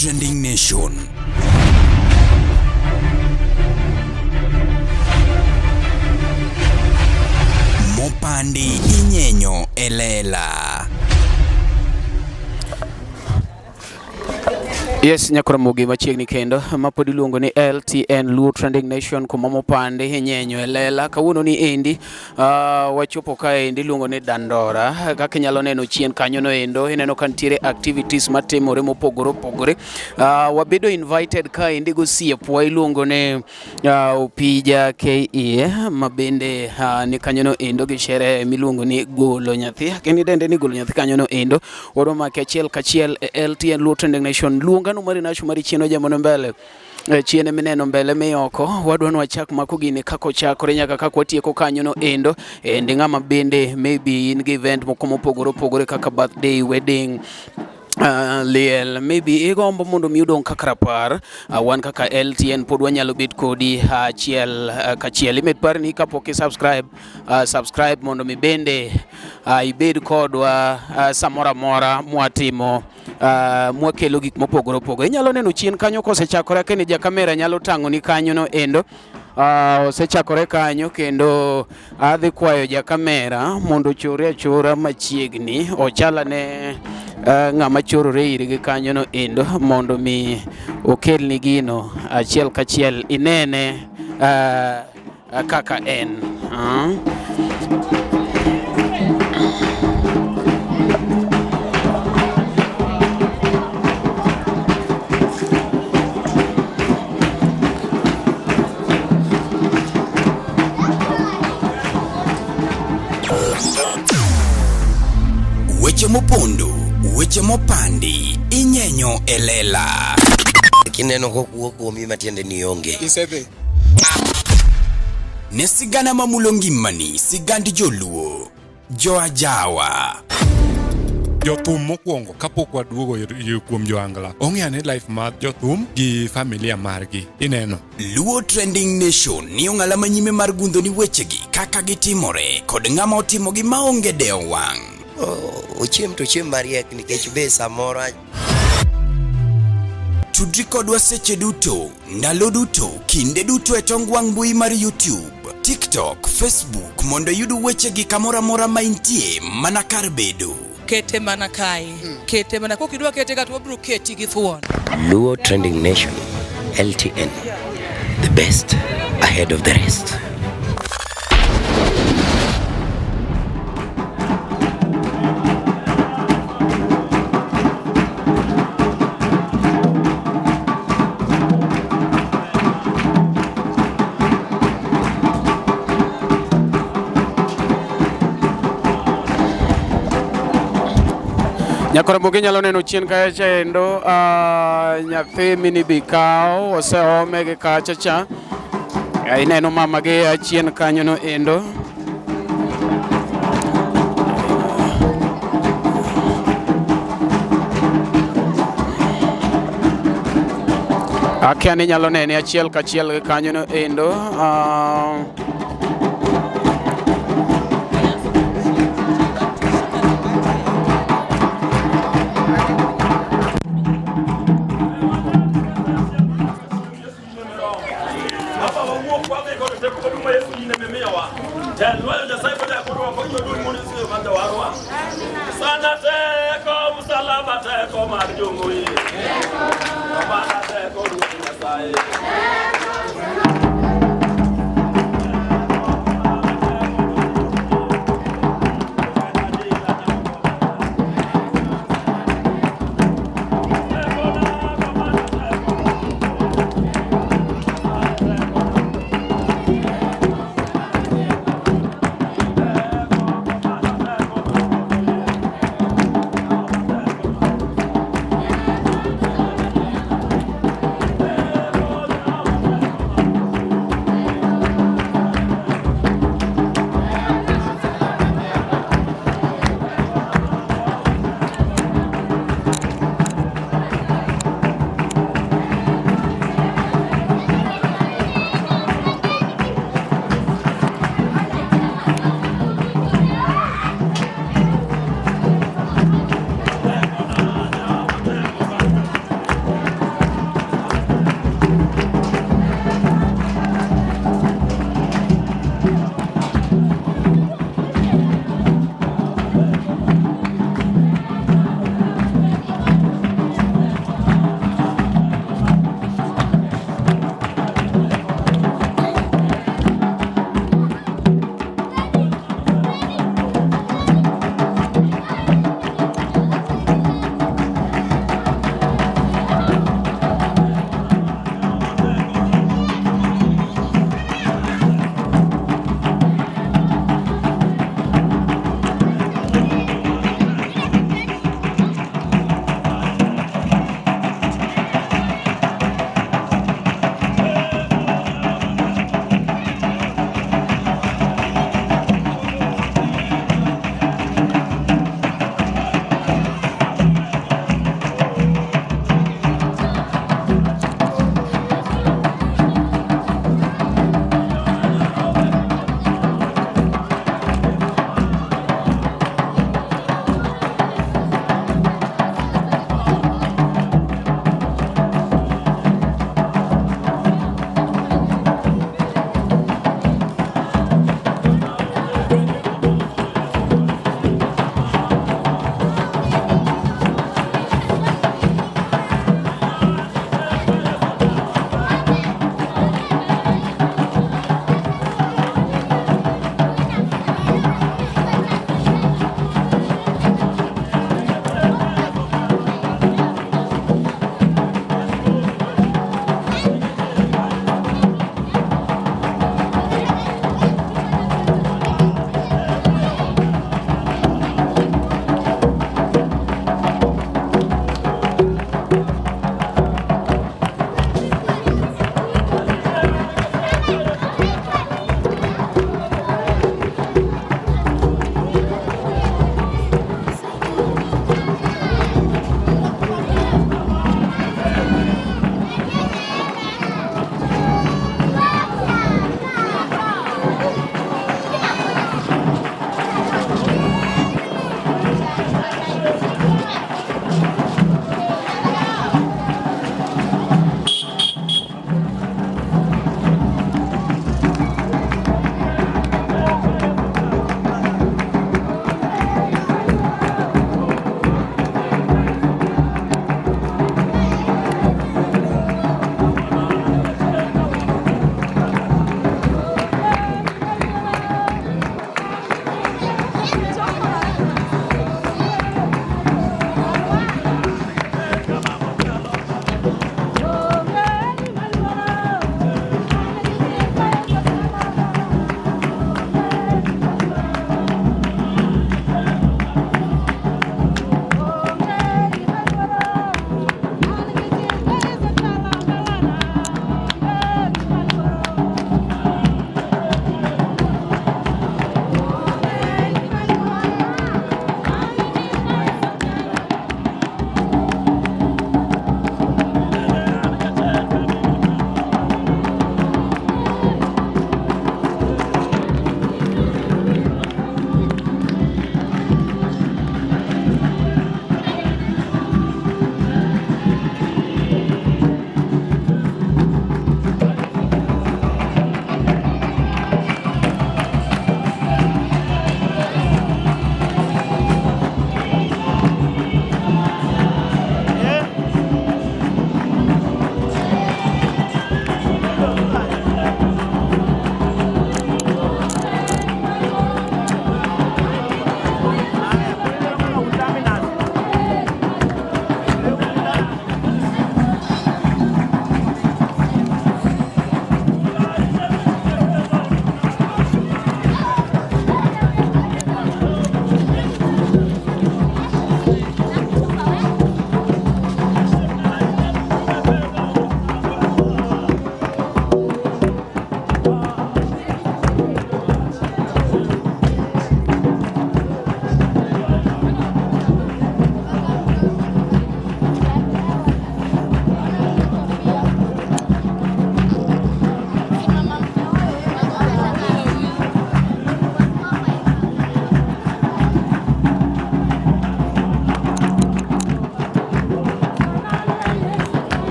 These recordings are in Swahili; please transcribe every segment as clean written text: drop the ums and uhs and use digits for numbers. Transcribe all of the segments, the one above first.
Trending Nation. Mopandi inyenyo elela. Yes, nyakora mugi machiegni kendo mapod iluongo ni LTN Luo Trending Nation kuma mopande inyenyo elela. Kawuono ni endi wachopo ka endi luongo ni Dandora. Kaka inyalo neno chien kanyo no endo ineno ka nitiere activities matimore mopogore opogore. Wabedo invited ka endi gosiepwa iluongo ni Opija KE mabende ni kanyo no endo gi sherehe miluongo ni golo nyathi. Kendo dende ni golo nyathi kanyo no endo wado make achiel kachiel LTN Luo Trending Nation luonga no mari nacho mari chieno jamono mbele chiene mineno mbele miyoko wadwa wachak mako gini kako chakore nyaka kako watieko kanyo no endo endi ng'ama bende maybe in gi event moko mopogore opogore kaka birthday, wedding, liel, maybe igombo mondo mi udong kaka rapar, wan kaka LTN pod wanyalo bet kodi achiel kachiel. Imet par ni kapok subscribe mondo mi bende ibed kodwa samora mora mwatimo mwakelo gik mopogore opogore. Inyalo neno chien kanyo kosechakore keni ja kamera nyalo tango ni kanyo no endo osechakore kanyo kendo adhi kwayo ja kamera mondo chore achora machiegni ochala ne ng'ama chorore irgi kanyo no endo mondo mi okel ni gino achiel kachiel inene kaka en. Weche mopondo, weche mopandi, inyenyo elela. Kineno kokuo kuomi matiende ni onge. Isebe. Ne sigana mamulongi mani, sigandi joluo, joajawa. Jothum mokwongo kapok waduogo kuom joangla. Ong'eane life mar jothum gi familia margi. Ineno. Luo Trending Nation ni ong'ala manyime mar gundo ni wechegi kaka gitimore kod ng'ama otimo gi maonge deo wang'. Ochiem to chiem mariek nikech be samora. Tudri kodwa seche duto, ndalo duto, kinde duto e tong wang' mbui mar YouTube, TikTok, Facebook mondo yudu wechegi kamora mora maintie mana kar bedo. Kete mana kai. Kete mana kokidwa kete kata wabro keti gi thuon. Luo Trending Nation, LTN, the best ahead of the rest. Nyakora mugi nyalo neno chien kacha endo nyathi mini bikao oseome gi kacha cha. Ineno mama gi chien kanyo no endo. Akiani nyalo nene achiel kachiel gi kanyo no endo. Sana teko msalaba teko marjungui Kamana teko dunia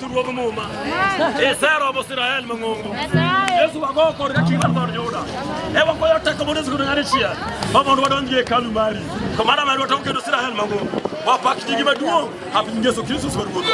Yesu ruoth muma. Isero bo Israel mangongo. Yesu wago kor ka chiwa dor Juda. E wako yote ko bodo zgudo ngare chia. Baba ndo wadonje kalu mari. Ko mara mari watonke do Israel mangongo. Wa pak digi maduong. Happy Yesu Kristus waruoth.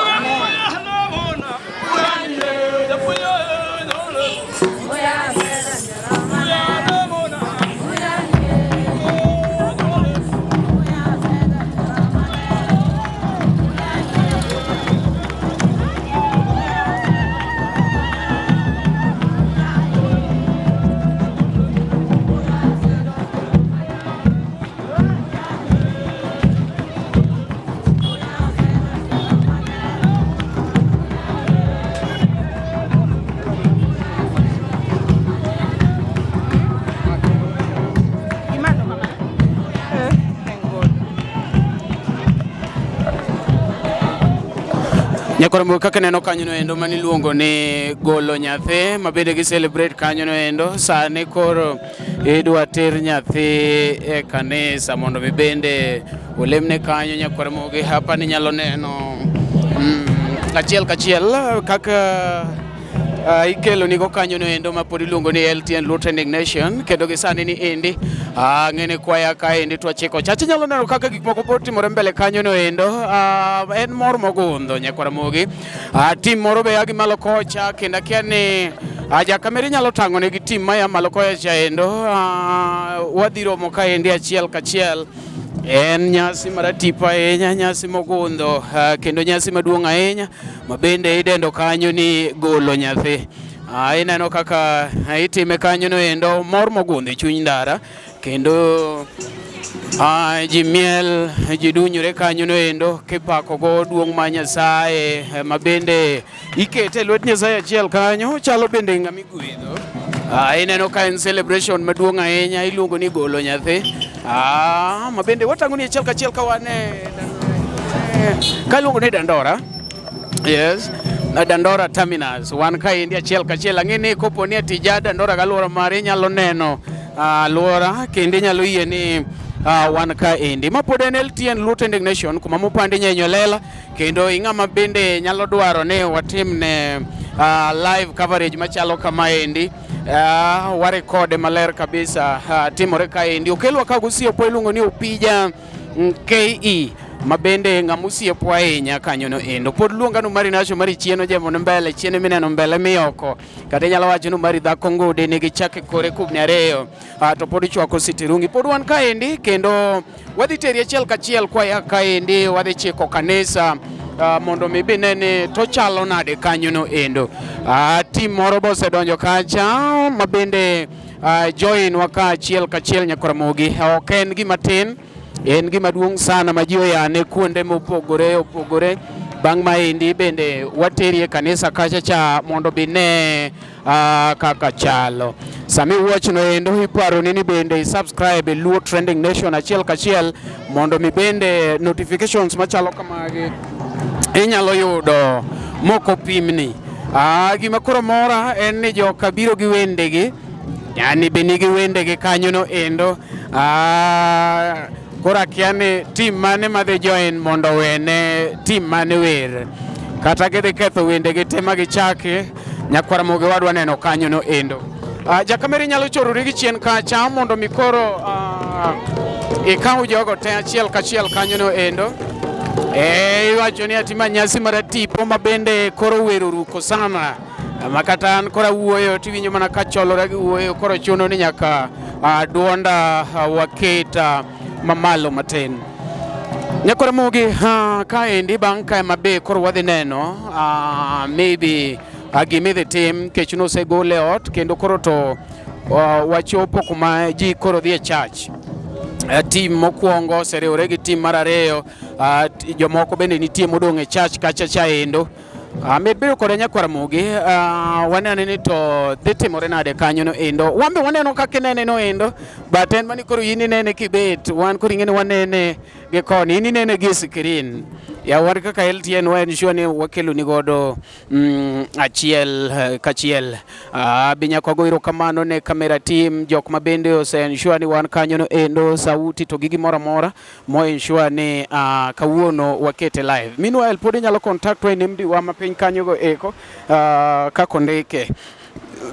Nyakoro kaka neno kanyo no endo mani luongo ni golo nyathi mabende gi celebrate kanyo no endo. Sani koro idwa ter nyathi e kanisa mondo bende olemne kanyo. Nyakoro mogi hapa ni nyalo neno kachiel kaka ikelo nigo kanyo no endo mapod iluongo ni LTN Lutheran Nation kendo gi sani ni endi ng'ene kwaya ka endi twachiko chacha nyalo neno kaka gik moko pod timore mbele kanyo no endo. En mor mogundho nyakwara mogi. Tim moro be agi malo kocha kendo akia ni jakameri nyalo tang'o negi tim maya malo kocha endo. Wadhi romo ka endi achiel kachiel. En nyasi maratipo ahinya, nyasi mogundho kendo nyasi maduong' ahinya mabende idendo kanyo ni golo nyathi. Ineno kaka itime kanyo no endo, mor mogundho e chuny ndara kendo ji miel, ji dunyore kanyo no endo kipako go duong' ma Nyasaye mabende ikete lwet Nyasaye achiel kanyo chalo bende ng'ama igwedho. Ineno ka en celebration maduong' ahinya iluongo ni golo nyathi. Mabende watang'o ni achiel kachiel ka wan ka iluongo ni Dandora. Yes, Dandora Terminus. Wan ka endi achiel kachiel. Ang'eni kopo ni atija Dandora galwora mare nyalo neno alwora kendo nyalo yie ni wan ka endi mapod en LTN Lutheran Nation kuma mopandi nyenyo lela kendo ing'ama bende nyalo dwaro ni watimne live coverage machalo kama endi. Warekode maler kabisa timore ka endi. Okelwa ka gosiepo iluongo ni Opija KE mabende ng'amusiepo ahinya kanyo no endo. Pod luonga no mari nacho mari chieno jemono mbele chieno mineno mbele miyoko kata nyalo wacho no mari dhako ngode nigi chake kore kubni ariyo to pod ichwako sitirungi. Pod wan ka endi kendo wadhi teri achiel kachiel kwaya ka endi wadhi chiko kanisa mondo mi binene to chalo nade kanyo no endo. Tim moro bose donjo kacha mabende join waka achiel kachiel nyakora mogi. Ok en gima tin, en gima duong' sana ma ji oyane kuonde mopogore. Bang' maendi bende waterie kanisa kacha cha mondo bine kaka chalo. Sami watch no endo iparo ni bende subscribe Luo Trending Nation achiel kachiel mondo mi bende notifications machalo kamagi inyalo yudo moko pimni. Gima koro mora en ni joka biro gi wendegi, yani beni gi wendegi kanyo no endo. Koro akia ni tim mane madhi join mondo wene tim mane wer kata gidhi ketho wendegi te magichaki nyakwara mogi wadwa neno kanyo no endo. Jakameri nyalo chorori gi chien kacha mondo mi koro ikaw jogo te achiel kachiel kanyo no endo. Iwacho ni atima nyasi maratipo mabende koro wero ruko sana makata an kora wuoyo tiwinjo mana ka cholora gi wuoyo koro chuno ni nyaka duonda waketa mamalo matin. Nyakora mogi ka endi bang' ka mabe koro wadhi neno maybe gimi dhi tim kech nosegole ot kendo koro to wachopo kuma ji koro dhi e church. Tim mokwongo oseriwore gi tim mar ariyo, jomoko bende nitie modong' e church kacha cha endo. Med bedo kod nyakwara mogi wanene ni to dhi timore nade kanyo no endo. Wambe waneno kaka nene no endo but en mani koro yini nene kibet wan koro ing'eni wanene gi koni ni nene gi screen ya war kaka LTN wa ensure ni wakelo ni godo achiel kachiel binya kogo iro kamano ne camera team jok mabende ose ensure ni wan kanyo no endo sauti to gigi mora mora mo ensure ni kawuono wakete live. Meanwhile pod nyalo contact wa NMD wa mapiny kanyo go eko kako ndike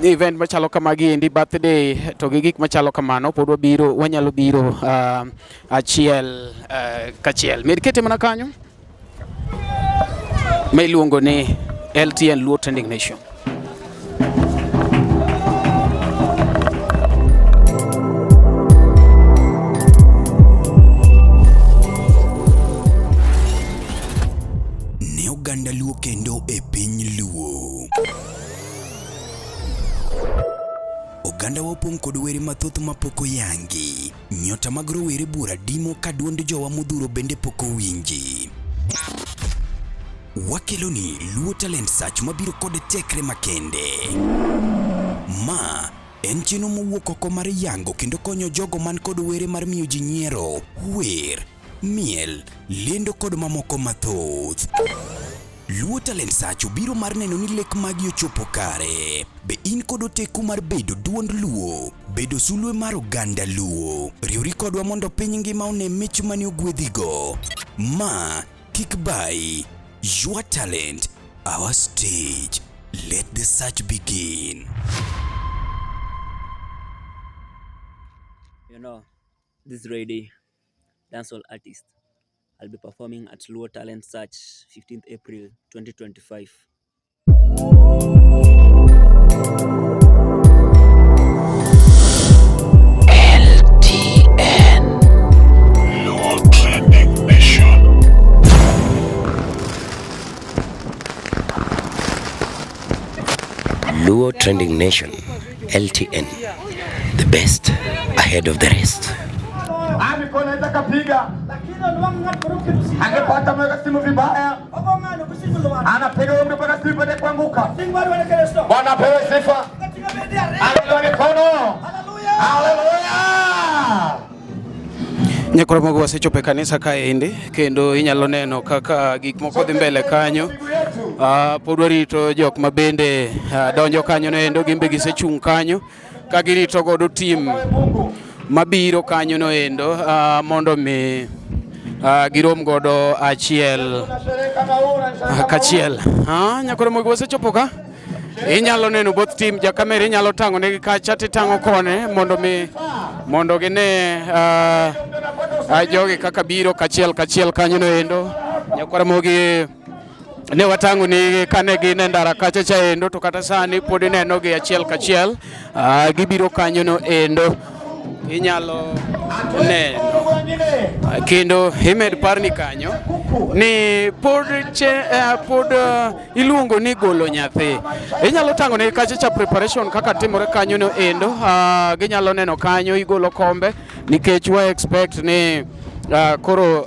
event machalo kamagi endi birthday to gi gik machalo kamano pod wanyalo biro achiel kachiel. Med kete mana kanyo ma iluongo ni LTN Luo Trending Nation. Ne oganda Luo kendo e piny Luo. Oganda wapong kod were mathoth mapoko yangi. Nyota mag rowere bura dimo ka duond jowa modhuro bende poko winji. Wakelo ni Luo Talent Search mabiro kod tekre makende. Ma en chenro mowuok oko mar yango kendo konyo jogo man kod were mar miyo ji nyiero, wer, miel, lendo kod mamoko mathoth. Luo Talent Search biro mar neno ni lek magi ochopo kare. Be in kod oteku mar bedo duond Luo, bedo sulwe mar oganda Luo. Riwri kodwa mondo piny ngima one mich mane ogwedhigo. Ma kik bai. Your talent, our stage. Let the search begin. You know, this Friday, dancehall artist. I'll be performing at Luo Talent Search, 15th April 2025. LTN Luo Trending Nation. Luo Trending Nation, LTN, the best ahead of the rest. Anaweza kapiga angepata mweka simu vibaya, anapiga umri mpaka simu pale kuanguka. Bwana apewe sifa. Haleluya mikono. Haleluya. Nyakoro mogo wasechope kanisa kaendi kendo inyalo neno kaka gik moko dhi mbele kanyo. Pod warito jok mabende donjo kanyo no endo gimbe gisechung' kanyo ka girito godo team mabiro kanyo no endo mondo mi girom godo achiel kachiel. Nyakoro mogo wasechopo ka inyalo neno both team, ja kamera inyalo tango negi kacha titango kone mondo gine jogi kaka biro kachiel kanyo no endo. Nyakoro mogi ne watango ni kane gi nendara kacha cha endo to kata sani pod neno gi achiel kachiel gibiro kanyo no endo inyalo neno kendo Hemed parni kanyo ni pod iluongo ni golo nyathi. Inyalo tango ni kacha cha preparation kaka timore kanyo no endo ginyalo neno kanyo igolo kombe nikech wa expect ni koro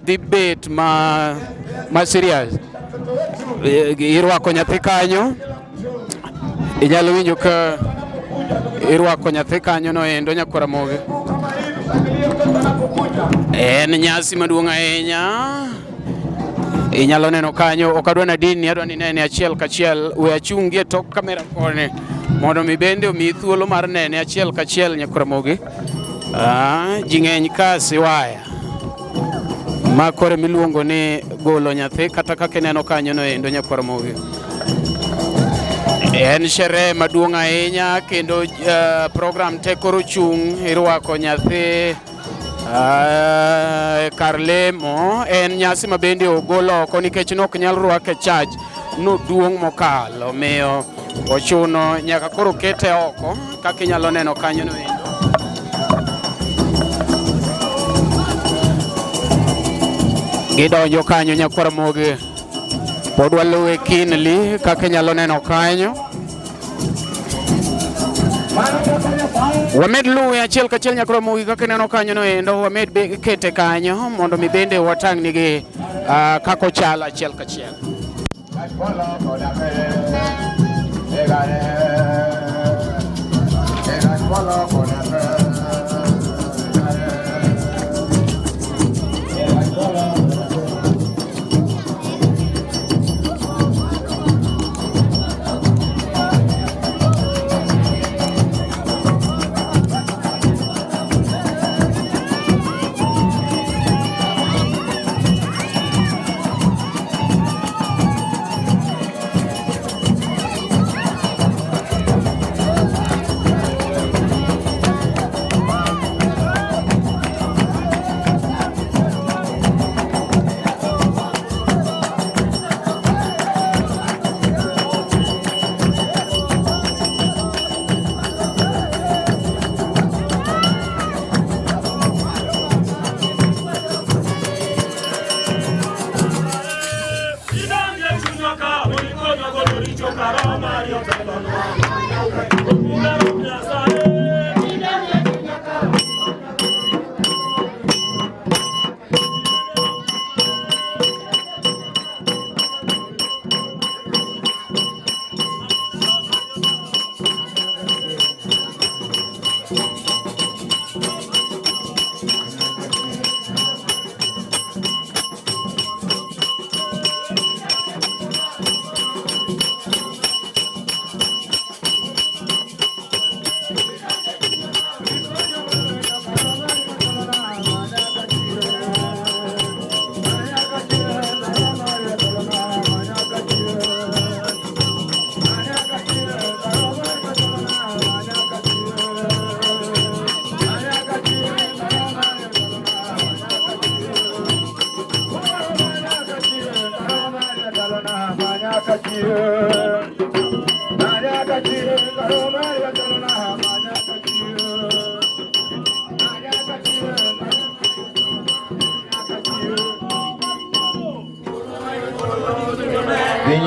debate ma serious irwako nyathi kanyo. Inyalo winjo ka irwako nyathi kanyo no endo nyakora moge. En nyasi maduong' ahinya. Inyalo neno kanyo okadwa na dini adwa ni nene achiel kachiel we achungi e tok kamera kone mondo mi bende omi thuolo mar nene achiel kachiel nyakora moge. Ji ng'eny ka siwaya ma kore miluongo ni golo nyathi kata kaka neno kanyo no endo nyakora moge. En sherehe maduong' ahinya kendo program te koro chung' irwako nyathi kar lemo. En nyasi mabende ogolo oko nikech nok nyal rwake church no duong' mokalo omiyo ochuno nyaka koro kete oko kaka inyalo neno kanyo no endo. Gidonjo kanyo nyakora moge pod waluwe kinli kaka inyalo neno kanyo. Wamed luwe achiel kachiel nyakora moge kaka neno kanyo no endo. Wamed kete kanyo mondo mi bende watang' nigi kako chala achiel kachiel.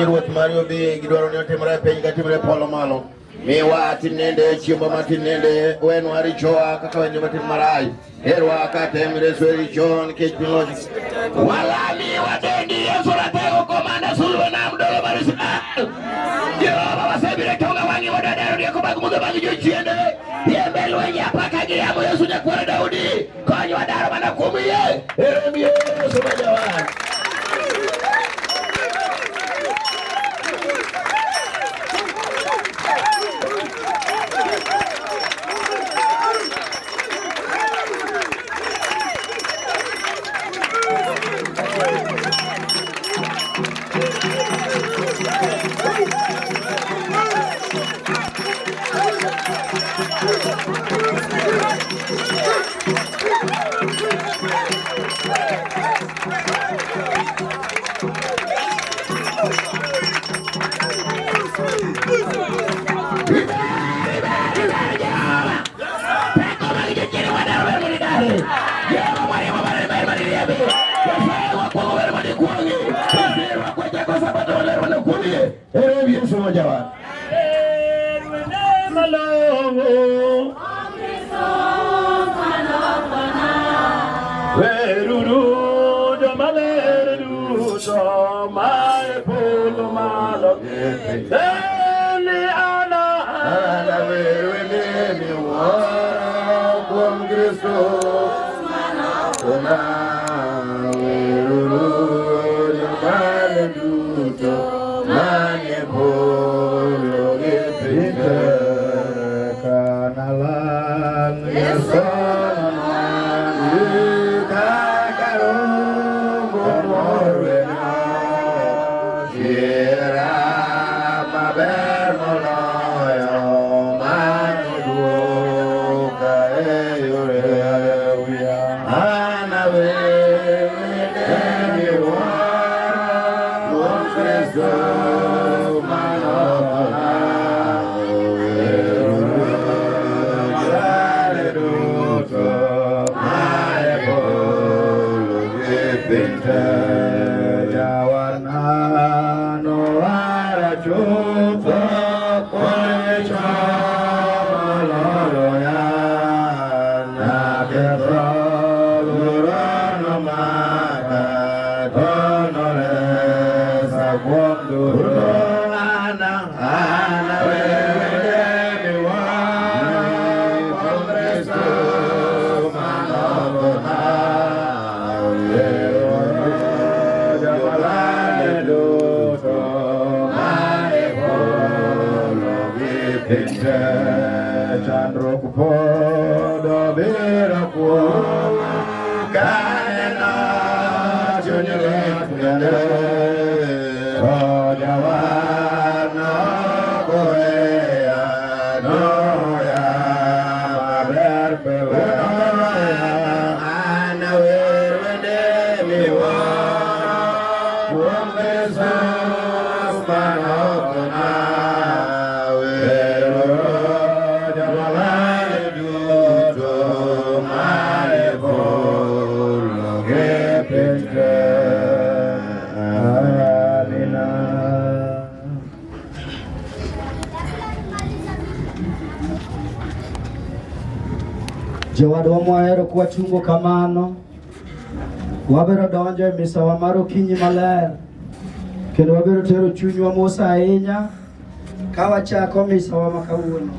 Ruoth Mario bi gidwaro ni otimre piny katimre polo malo. Miwa tinende chiemba matinende wenwa richoa kaka wenye matin marai. Herwa katemre sweri chon kechpiloji. Walami watendi Yesu ratego komanda sulwe na mdolo marisi. Jehova wasebire tonga wangi wadadaro diako bagumudo bagi jochiende. Yembelu wenye apaka giyamo Yesu nyakwara Daudi. Konyi wadaro mana kumiye. Eremi Yesu majawani. Jowadwa mohero kwachungo kamano, wabiro donjo e misawa mar okinyi maler, kendo wabiro tero chunywa mos ahinya ka wachako misawa ma kawuono.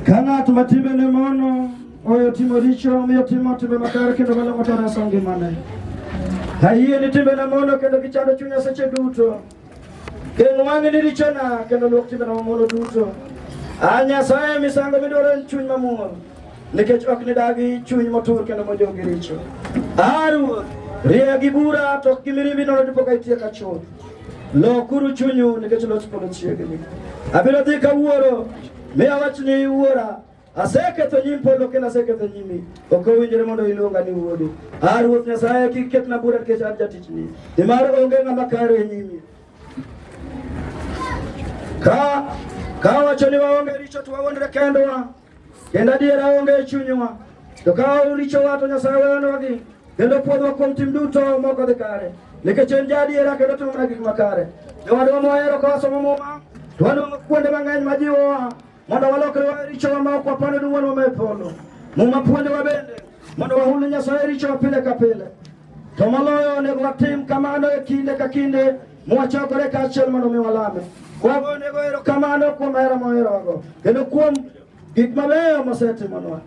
Ka ng'at ma timbene mono oyo timo richo, omiyo timo timbe makare kendo malong'o to reso ngimane. Ayie ni timbene mono kendo gichando chunya seche duto. Kendo wang'e ni richona kendo luok timbene mamono duto. Nyasaye misango midwaro en chuny mamuol, nikech ok nidagi chuny motur kendo mojo gi richo. Ruoth, rie gi bura to ok gi mirimbi nono dipo ka itieka chuth. Lokuru chunyu nikech loch polo chiegni. Abiro dhi kawuoro mi awach ni wuora, aseketho nyim polo kendo aseketho nyimi, ok owinjore mondo iluonga ni wuodi. Ruoth Nyasaye kik ketna bura nikech an jatichni, nimar onge ng'ama kare e nyimi. Ka wacho ni waonge richo to wawuondre kendwa, kendo adiera onge e chunywa, to ka richowa to Nyasaye weyonwagi kendo puodhwa kuom tim duto moko dhi kare, nikech en ja-adiera kendo timo mana gik makare. Jowadwa mohero ka wasomo muma to wanwang'o kuonde mang'eny ma jiwowa mondo walokre wawe richowa ma ok wapando ni wuonwa ma e polo. Muma puonjowa bende mondo wahul ne Nyasaye richowa pile ka pile, to moloyo onego watim kamano e kinde ka kinde mwachokore kaachiel mondo mi walame. Wagonego erokamano kuom hera moherowago kendo kuom gik mabeyo mosetimonwa.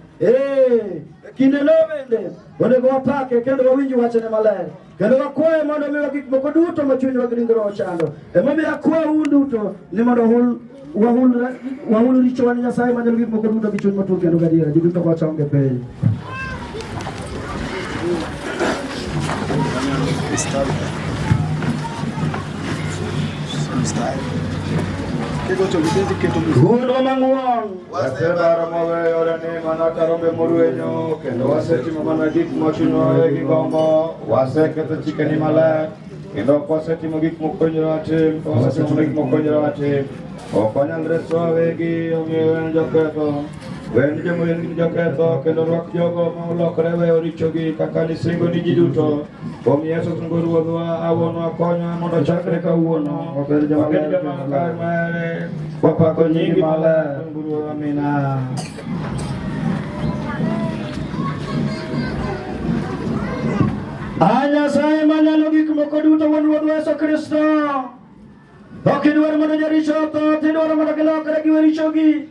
Kindeno bende onego wapake kendo wawinj wachne maler, kendo wakwaye mondo omiwa gik moko duto ma chunywa gi ringruok chando. Emomiyo akwayo un duto ni mondo wahul richowa ni Nyasaye manyalo gik moko duto gi chuny motur kendo gadiera. Ji duto wachonge piny. Wuonwa mang'won, wasebaro moweyo ne mana karombe morwenyo, kendo wasetimo mana gik mochunywa gi gombo, waseketho chikeni maler, kendo ok wasetimo gik mokonyore watim, to wasetimo gik mokonyore watim. Ok wanyal reso wawegi, omiyo wen joketho, wen jomoyen gin joketho, kendo rwak jogo ma olokore weyo richogi kaka nisingo ni ji duto. Kuom Yesu Kristo Ruodhwa, awuonwa konya mondo chakre kawuono wabed joma kare mare, wapako nyingi maler. Amina. Nyasaye manyalo gik moko duto, wuon Ruodhwa Yesu Kristo, ok idwaro mondo joricho otho, tidwaro mondo gilokre giwe richogi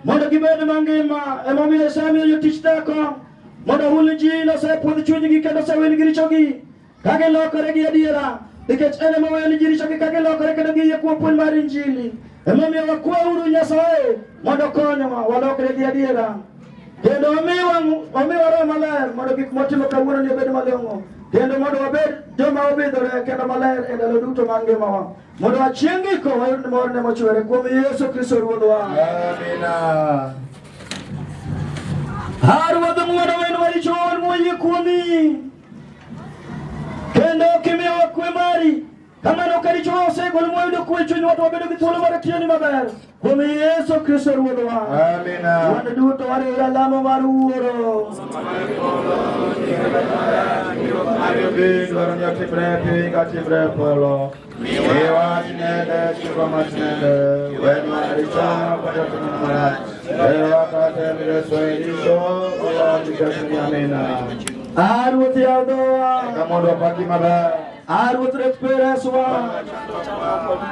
mondo gibed mangima. Emomiyo isemiyo jotich teko mondo hul ji nosepuodh chunygi kendo osewil gi richogi ka gilokore gi adiera, nikech en ema weyo ni ji richogi ka gilokore kendo giyie kuom puonj mar Injili. Emomiyo wakwauru Nyasaye mondo konyowa walokre gi adiera, kendo omiwa Roho Maler mondo gik motimo kawuono ni obed malong'o, kendo mondo wabed joma obidhore kendo maler e ndalo duto mar ngimawa, mondo chieng' giko wayud morne mochwere kuom Yesu Kristo Ruodhwa. Amina. Ruodh ng'wono wenwa richo moyie kuomi, kendo kimiyowa kwe mari, kamano ka richowa osegol mwayudo kwe chunywa to wabedo gi thuolo mar tiyoni maber kuom Yesu Kristo Ruodhwa. Amina. Wan duto wariwo alamo mar wuoro. Dwaro ni otimre piny katimre polo, iwach nende chiko machnende, wenwa richo kod timo marach, wakate mireso e richo, amina. Ruoth yaw dhowa mondo wapaki maber. Ruoth ret pereswa,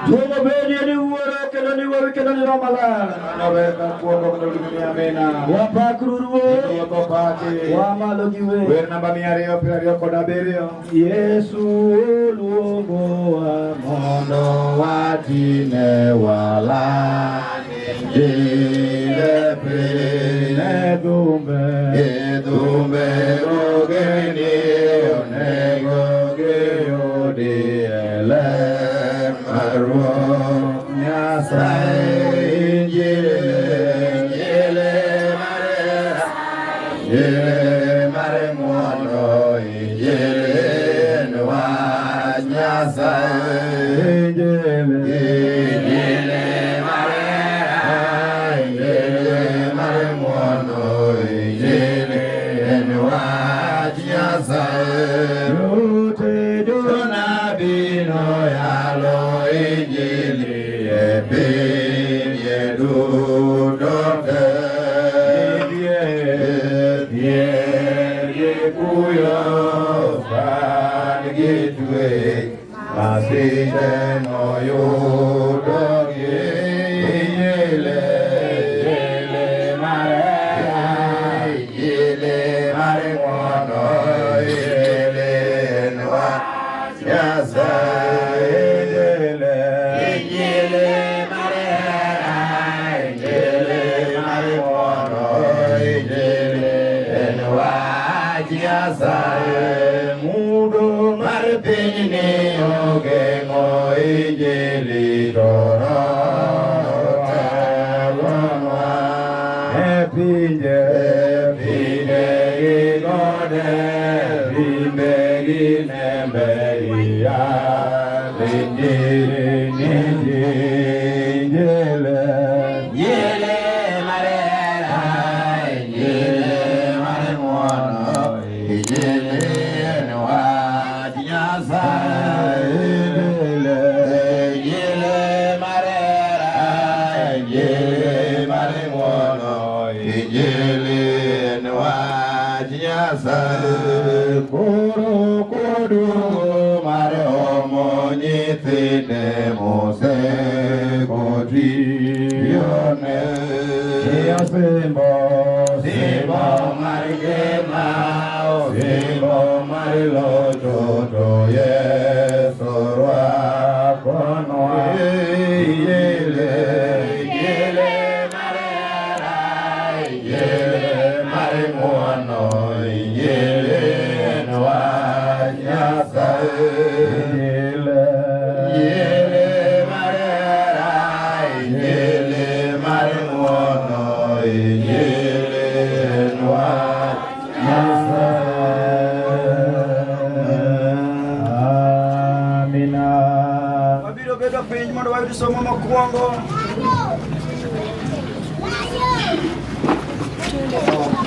duomo bedie ni wuoro kendo ni wuowi kendo ni Roho Maler. Wapakru Ruoth, wamalo gi wer. Wer namba 227. Yesu oluongowa mondo watine wala Ile pene dhumbe rogeni onego geyudi ele marwo Nyasaye Injili mare mono Injili nwa Nyasaye Injili mare mono Injili nwa Nyasaye Rute dona bino yalo Injili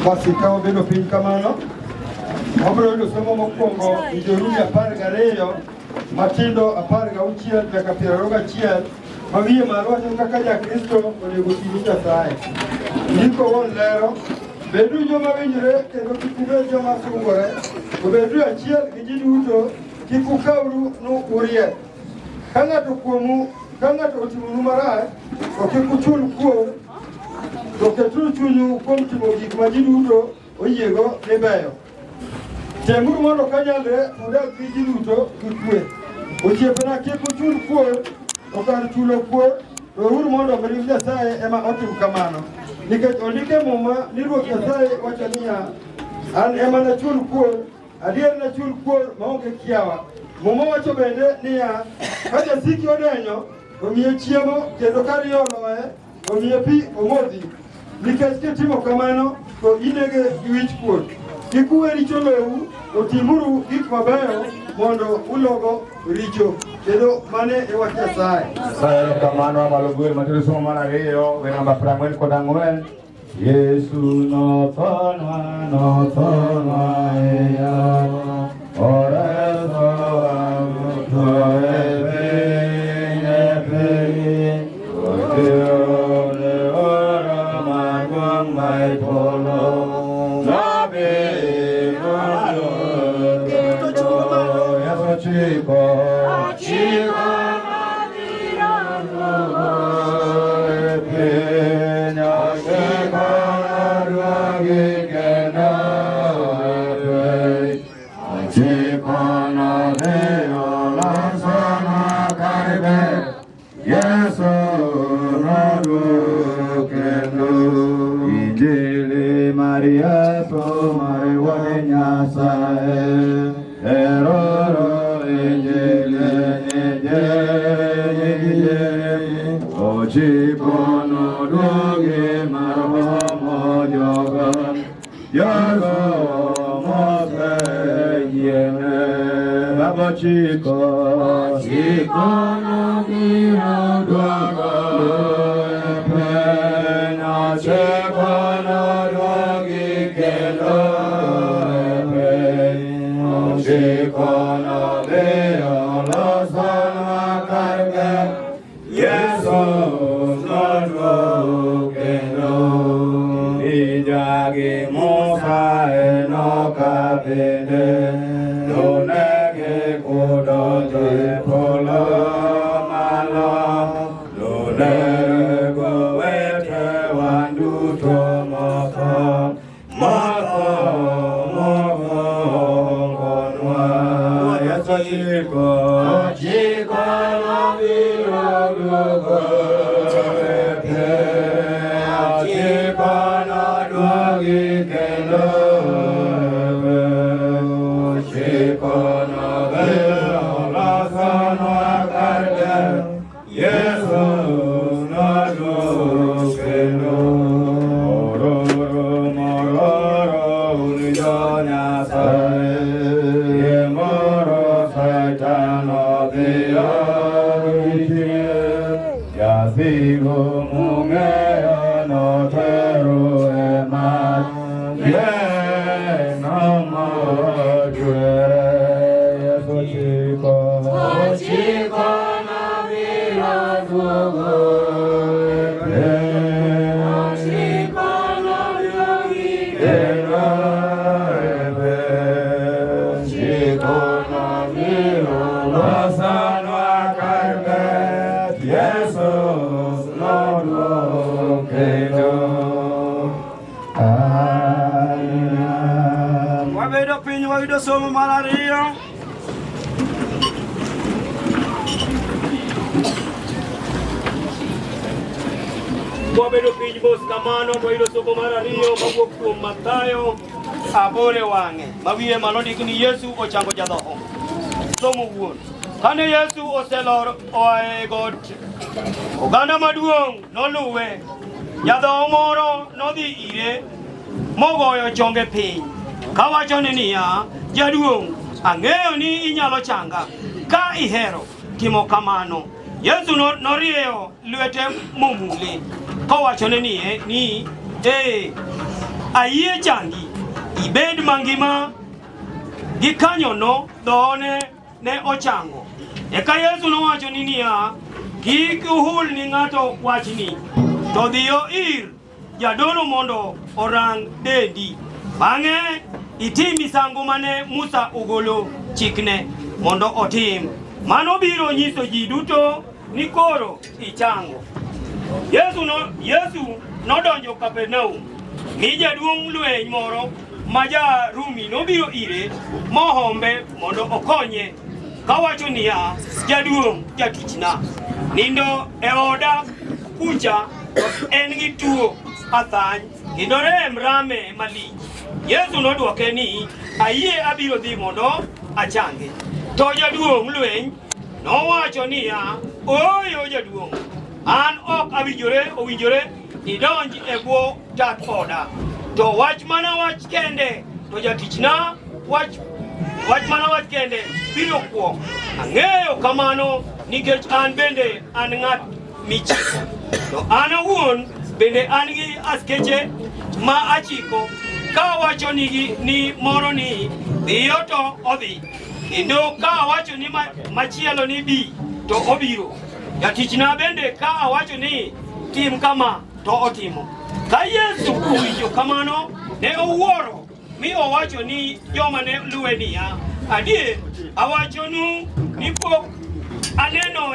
Basi kama bedo piny kamano, wabiro yudo somo mokwongo Njoruni 12 matindo 16 nyaka 21 mawiye malo wacho kaka jakristo onego ti Nyasaye. Ndiko wuon lero bedu joma winjore kendo kik ubed joma sungore, obedu achiel gi ji duto, kik ukawru nu uriek. Ka ng'ato otimonu marach, to kik uchul kuor, to keturu chunyu kuom timo gik ma ji duto oyiego ni beyo. Temuru mondo ka nyalre udag gi ji duto gi kwe. Osiepena kik uchul kuor, to kar chulo kuor, to uru mondo mirimb Nyasaye ema otim kamano. Nikech ondike Muma ni Ruoth Nyasaye wacho niya, an ema nachul kuor, adier nachul kuor maonge kiawa. Muma wacho bende niya, ka jasiki odenyo, omiye chiemo kendo kar ioloe, omiye pi omodhi. Nikech kitimo kamano, to inege gi wich kuot. Kik uwe richo lowu, otimuru gik mabeyo mondo ulogo richo. Kendo mane e wach Nyasaye. Sayo kamano amalo gwel matero somo mar 2 we namba 44. Yesu nothonwa e yawo, oreso amuto e piny, otione ora magwang' mai polo, nabi malo kendo Yesu chiko Maria to mare wane Nyasaye eroro injili ochipono duogi mar homo jogo mose yiene babo chiko no biro duogo penya chekono Chikono deo losana karga Yesu nodwo kendo Ijagi Musa bende donege kudoje polo malo donego wete wanduto moko konwa yasiko chiko nobiro dugo chiko noduogi kendo chiko nobiro losonwa karge Yesu noduogi kendo Yasigo mungeo no teru emat ye no mo juere Yesu chiko na vila dugo chiko na yogi chiko na vila losanwa karbe Yesu wabedo piny wayudo somo mar ariyo. Wabedo piny mos kamano to wayudo somo mar ariyo mawuok kuom Mathayo 8 wang'e mawiye malo ndik ni Yesu ochango jadhoho. Somo wuon. Kane Yesu oselor oae got, oganda maduong' noluwe. Jadhoho moro nodhi ire mogoyo chonge piny kawachone niya, jaduong', ang'eyo ni inyalo changa ka ihero timo kamano. Yesu norieyo lwete momule kowachone ni ayie changi, ibed mangima. Gikanyono dhone ne ochango. Eka Yesu nowacho ni niya, kik uhul ni ng'ato wachni, to dhiyo ir jadolo mondo orang dendi. Bang'e itim misango mane Musa ogolo chikne mondo otim. Mano biro nyiso ji duto ni koro ichango. Yesu nodonjo Kapernaum. Mi jaduong' lweny moro ma ja-Rumi nobiro ire mohombe mondo okonye kawacho niya, jaduong', jatichna, nindo e oda kucha en gi tuo athany kendo rem rame malich. Yesu nodwoke ni, ayie abiro dhi mondo achange. To jaduong' lweny nowacho niya, oyo jaduong', an ok owinjore idonj e bwo tat oda. To wach mana wach kende, to jatichna wach mana wach kende biro kuok. Ang'eyo kamano nikech an bende an ng'at michiko. To an awuon bende an gi askeche ma achiko ka wacho ni moro ni dhiyo to odhi. Kendo ka wacho ni machielo ni bi to obiro. Jatichna bende ka wacho ni tim kama to otimo. Ka Yesu owinjo kamano ne owuoro mi owacho ni joma ne luwe niya, adier awachonu ni pok aneno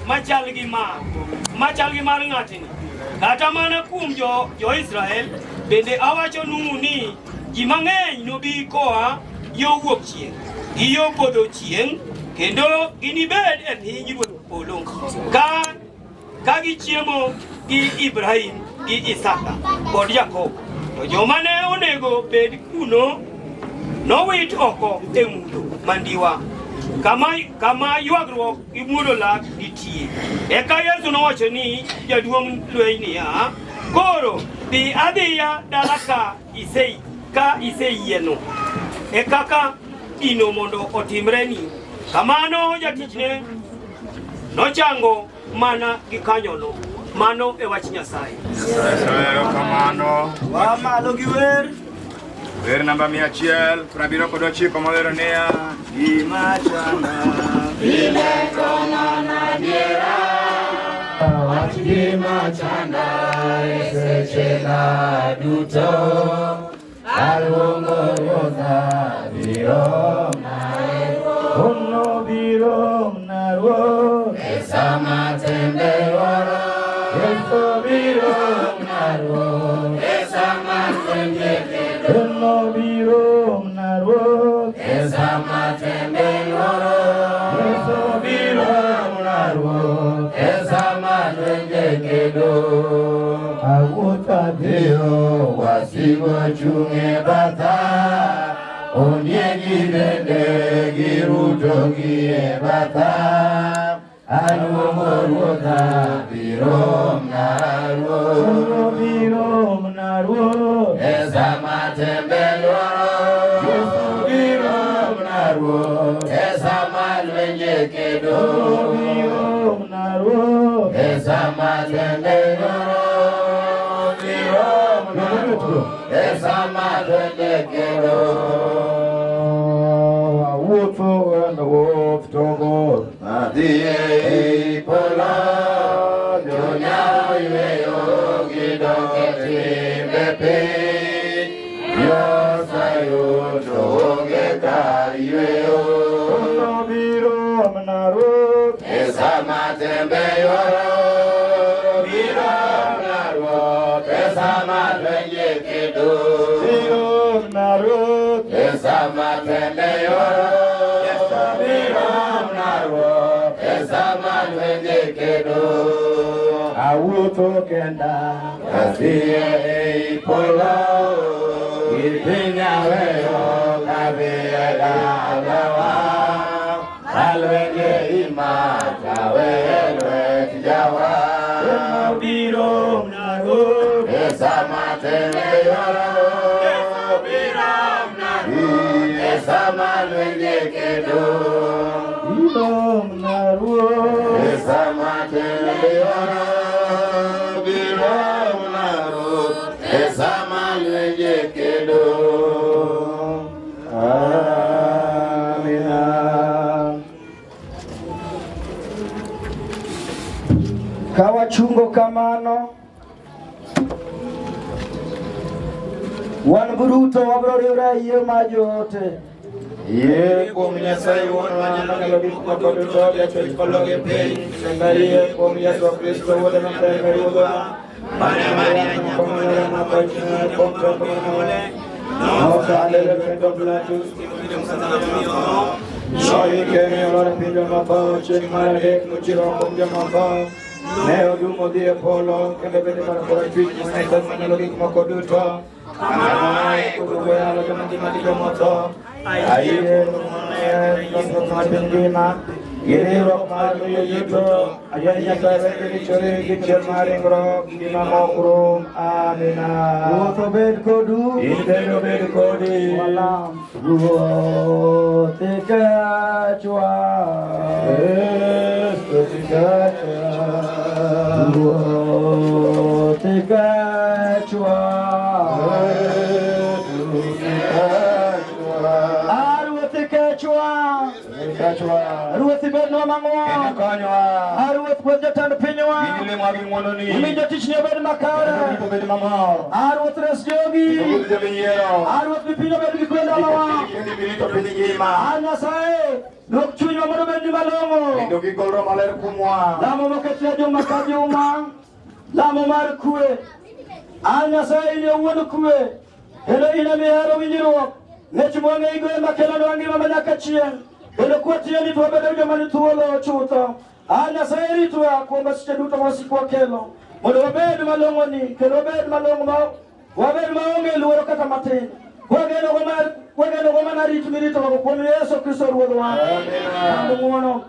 machal gi mar ng'atni. Kata mana kuom jo-Israel bende awachonu ni ji mang'eny nobi koa yo wuok chieng' gi yo podho chieng' kendo ginibed e piny ruoth polo ka gichiemo gi Ibrahim gi Isaka kod Jakobo. To joma ne onego bed kuno nowit oko e mudho mandiwa kama ywagruok gi muodo lak nitie. Eka Yesu nowacho ni jaduong' lweny niya, koro dhi adhiya dala ka iseyieno e kaka ino mondo otimreni. Kamano jatichne nochango mana gi kanyono. Mano e wach Nyasaye. Kamano wamalo gi wer namba 179 malero niya, gima chanda ile kono na diera, wach gima chanda seche duto, aluongo Ruodha biro Uno biro narwo Esama tembe waro Yeso biro narwo Esama tembe Uno biro narwo Esama tembe waro Yeso biro narwo Esama tembe kedo Awutadio wasigo chunge bata Onyegi dende giruto gie bata Anumoruota birom narwo Esama tembe loro birom narwo Esama lwenye kedo birom narwo Esama tembe loro birom narwo Esama lwenye kedo Awuto and wolf togo Adie pola Jonya iweyo gidoke bepe Yosayo doge kariweyo No biro mnaru Esama tembe yoro Biro mnaru Esama lwenye kedo Biro mnaru Esama tembe yoro Biro mnaru Esama lwenye kedo Awuto kenda Kasie polo Ipinya weyo Kabia galawa Alwenye ima Kawelwe tijawa Biro mnaru Esama tembe yoro Biro mnaru Esama lwenye kedo Biro mnaru Esama tembe yoro Biro mnaru Esama lwenye kedo Amina Kawa chungo kamano Wan buruto wabroriura iyo majote Ye kuom Nyasaye wuonwa manyalo gik moko duto jachwech polo gi piny Sengarie kuom Yesu Kristo wuode maber ruodhwa Mane Maria nyako mare makochna kuom toko manole Nokale refrendo Pilatus Kidom satana mio Shoyi kemi olore pinjo mafao Chek maradek nuchiro kuom jomafao Ne odumo dhie polo Kendo bende mar kora chwich Mane manyalo gik moko duto Amanae kudugo yalo joma ngima gi jomoto Aire nongo matin ngima Giriro maru yuto Ayanya kare gichore gichor maringro Gima mokrum amina Ruoto bed kodu Intero bed kodi Walam Ruote kachwa Ruote kachwa Ruote kachwa Ruoth bedno mang'won Ruoth puonj jotend pinywa Winjo tich ni obed makare Ruoth res jogi Ruoth mi piny obed gi kwe ndalowa Nyasaye dwok chunywa mondo obed ni malong'o Lamo moketne juma ka juma Lamo mar kwe Nyasaye in owuon kwe Kendo in emihero winjruok Nech mwang'e igoye makelonwa ngima manyaka chieng' Kendo kwatieni to wabedo joma ni thuolo chutho Nyasaye ritwa kuom seche duto mawasikwa kelo mondo wabed malong'oni kendo wabed malong'o wabed maonge luoro kata matin wageno go mana rit miritogo kuom Yesu Kristo Ruodhwa ng'uono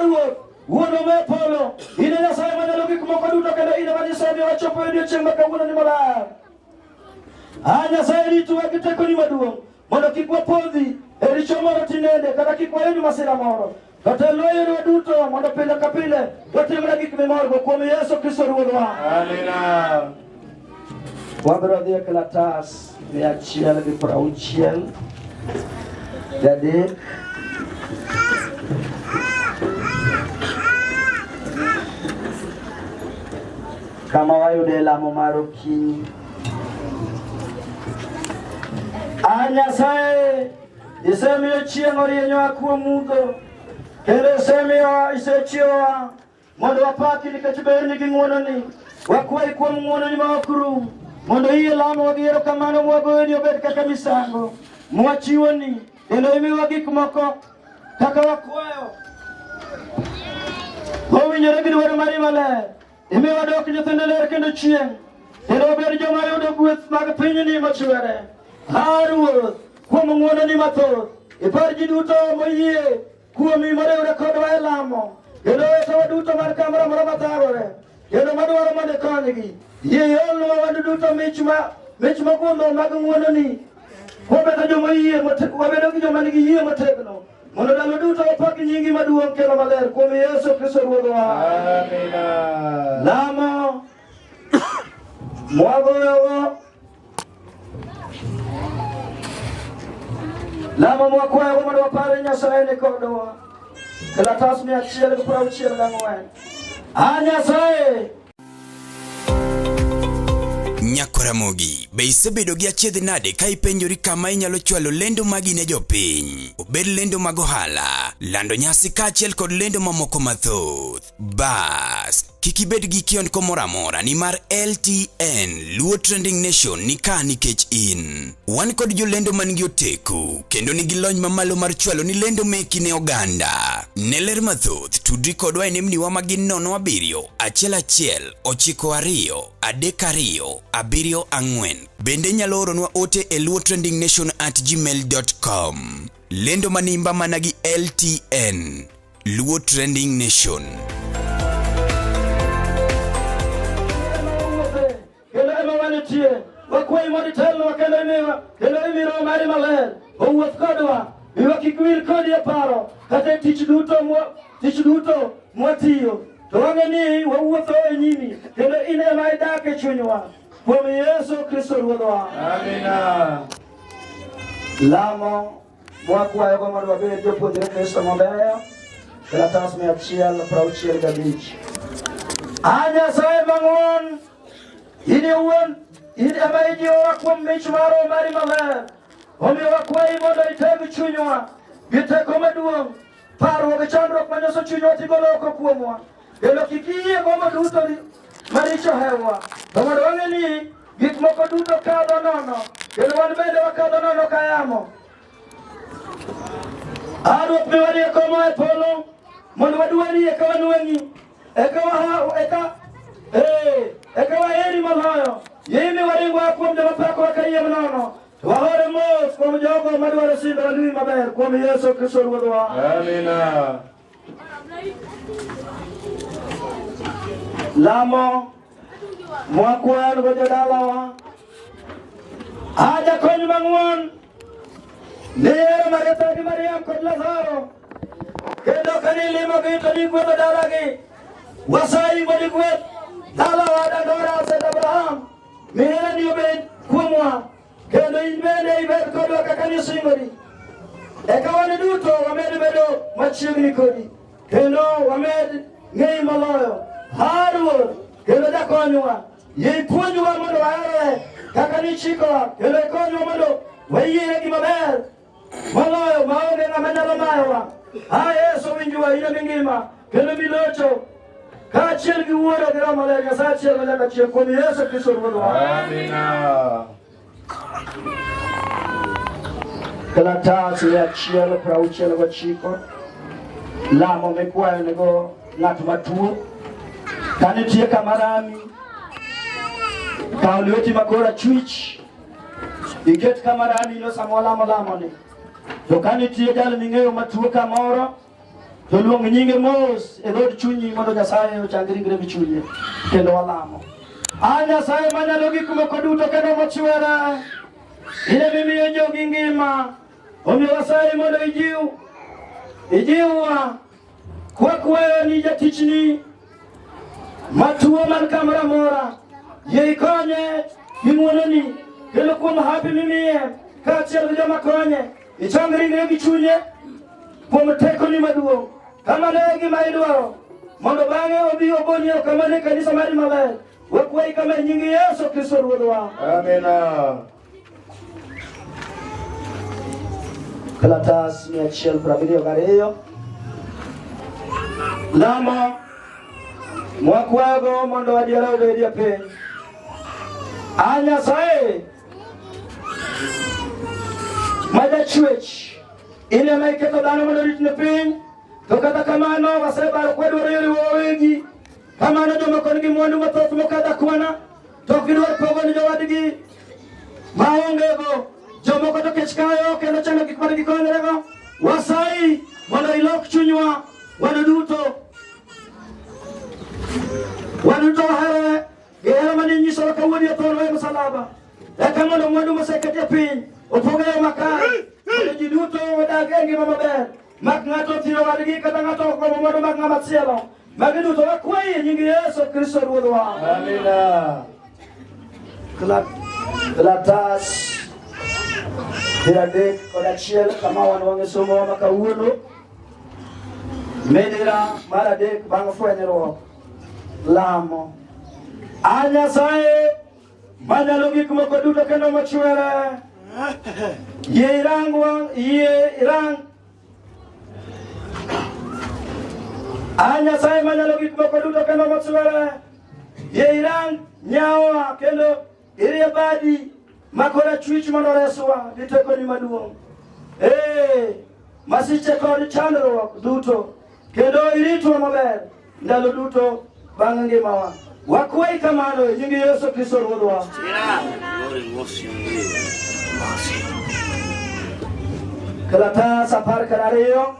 Ruoth wuono me polo in e Nyasaye manyalo gik moko duto kendo in ema nisomi wachopo e odiechieng' ma kawuononi maler Nyasaye ritwa gi tekoni maduong' mondo kik wapodhi e richo moro tinende kata kik wayud masira moro kata loyorwa duto mondo pile ka pile watimre gik mimorgo kuom Yesu Kristo Ruodhwa. Amina. Wabiro dhi e klatas 160 gadek kama wayude lamo mar okinyi. Nyasaye isemiyo chieng' orienyowa kuom mudho, kendo isechiewowa mondo wapaki nikech berni gi ng'wononi. Wakwayi kuom ng'wononi ma ok rum, mondo iyie lamowa gi erokamano mwagoyoni obed kaka misango mwachiwoni, kendo imiwa gik moko kaka wakwayo mowinjore gi dwaro mari maler. Imiwa dok nyithindo ler kendo chieng', kendo wabed joma yudo gweth mag pinyni mochwere. Ruoth, kuom ng'wononi mathoth, ipar ji duto moyie kuomi moriwre kodwa e lamo, kendo wetewa duto mar kamoro moro mathagore, kendo madwaro mondo ikonygi. Yie iolnwa wandu duto mich mogundho mag ng'wononi. Wabedo joma yie, wabedo gi joma nigi yie motegno, mondo ndalo duto wapaki nyingi maduong' kendo maler kuom Yesu Kristo Ruodhwa. Amina. Lamo mwagoyogo, lamo mwakwayogo mondo wapare Nyasaye ni kodwa. Kalatas 164. Nyasaye Nyakoramogi, be isebedo gi achiedh nade ka ipenjori kama inyalo chwalo lendo magi ne jopiny? Obed lendo mag ohala, lando nyasi kaachiel kod lendo mamoko mathoth. Bas, kik ibed gi kiondko moro amora, nimar LTN Luo Trending Nation ni ka nikech in. Wan kod jolendo man gi oteku kendo nigi lony mamalo mar chwalo ni lendo meki ne oganda. Ne ler mathoth, tudri kodwa e nembniwa magin 07 11 92 32 74. Bende nyalo oronwa ote e luotrendingnation@gmail.com. Lendo manimba managi LTN Luo Trending Nation. Wakwayi mondo itelnwa kendo imiro mari maler. Owuoth kodwa, kik wir kodi e paro kata tich duto mwatiyo. To wang'eni wawuotho e nyimi, kendo in ema idak e chunywa. Kuom Yesu Kristo Ruodhwa. Amina. Lamo mwakwayogo mondo wabed jopuonjre Kristo mabeyo. Kalatas 165. Nyasaye mang'won, in iwuon ema ijiwowa kuom mich maro mari maler. Omiyo wakwayi mondo iteg chunywa gi teko maduong', parruok gi chandruok manyoso chunywa tigolo oko kuomwa. Kendo kik iyie gombo duto maricho hewa, to mondo wang'eni gik moko duto kadho nono, kendo wan bende wakadho nono ka yamo. Ruoth miwa rieko moa e polo, mondo wadwari eka wanweng'i, eka waheri moloyo. Yimi waringwa kuom joma pek wakayiem nono, to wahore mos kuom jogo madwaro sindo walui maber kuom Yesu Kristo Ruodhwa. Amina. Lamo mwakwayo go jodalawa, jakony mang'won ni ero Maritha gi Mariam kod Lazaro, kendo kanilimogi to nigwedho dalagi. Wasayi mondo igwedh dalawa Dandora St. Abraham, miherani obed kuomwa, kendo in bende ibed kodwa kaka nisingori. Eka wan duto wamed bedo machiegni kodi, kendo wamed ng'eyi moloyo. Ruoth, kendo jakonywa, yie ipuonjwa mondo wahere kaka nichikowa, kendo ikonywa mondo wayiene gima ber moloyo maonge ng'ama nyalo mayowa. Yesu winjwa, in mingima kendo milocho, kaachiel gi Wuoro gi Roho Maler, Nyasaye achiel manyaka chieng', kuom Yesu Kristo Ruodhwa. Amina. Kalatas 169. Lamo mikwayo nego ng'at matuo. Kanitie kama rami, kaw lweti makora chwich, iket kama rami no samo lamo ni. To kanitie jal ming'eyo matuo kamoro, to luong nyinge mos e dhod chunyi mondo Nyasaye ochang ringre gi chunye, kendo walamo. Nyasaye manyalo gik moko duto kendo mochwere, ine mimiyo jogi ngima. Omiyo wasayi mondo ijiwwa kwakwayo ni jatichni matuo man kamoro amora, yie ikonye gi ng'wononi, kendo kuom hapi mimiye kaachiel gi joma konye, ichang ringre gi chunye kuom tekoni maduong'. Kamano e gima idwaro, mondo bang'e obi oboni kama ne kanisa mari maler. Wakwayi kama e nying Yesu Kristo Ruodhwa. Amina. Kalatas 172 lamo mwakwago mondo wadiara obedi e piny. Nyasaye ma jachwech in ema iketo dhano mondo orit ne piny, to kata kamano wasebaro kwadwaro yore wawegi. Kamano jomoko nigi mwandu mathoth mokadho akwana, to ok gidwar pogo ni jowadgi maongego. Jomoko to kech kayo kendo chano gik mane gikonyrego. Wasayi mondo ilok chunywa, wan duto wahero gihero mane nyisowa kawuono e thorwa e msalaba. Eka mondo mwandu moseketi e piny opog e yo makare, mondo ji duto odag e ngima maber, mak ng'ato othiro wadgi kata ng'ato ogomo mwandu mag ng'ama chielo. Magi duto wakwayi e nying Yesu Kristo Ruodhwa. Amina. Kalatas 31 kama wan wang'e somo ma kawuono. Medira mar 3 bang' fwenyruok lamo. Nyasaye manyalo gik moko duto kendo mochwere, yie irang Nyasaye manyalo gik moko duto kendo mochwere, yie irang nyawa kendo irie badi makora chwich mondo reswa gi tekoni maduong'. Masiche kod chandruok duto kendo iritwa maber ndalo duto bang' ngimawa. Wakwayi kamano e nying Yesu Kristo Ruodhwa. Kalatas 12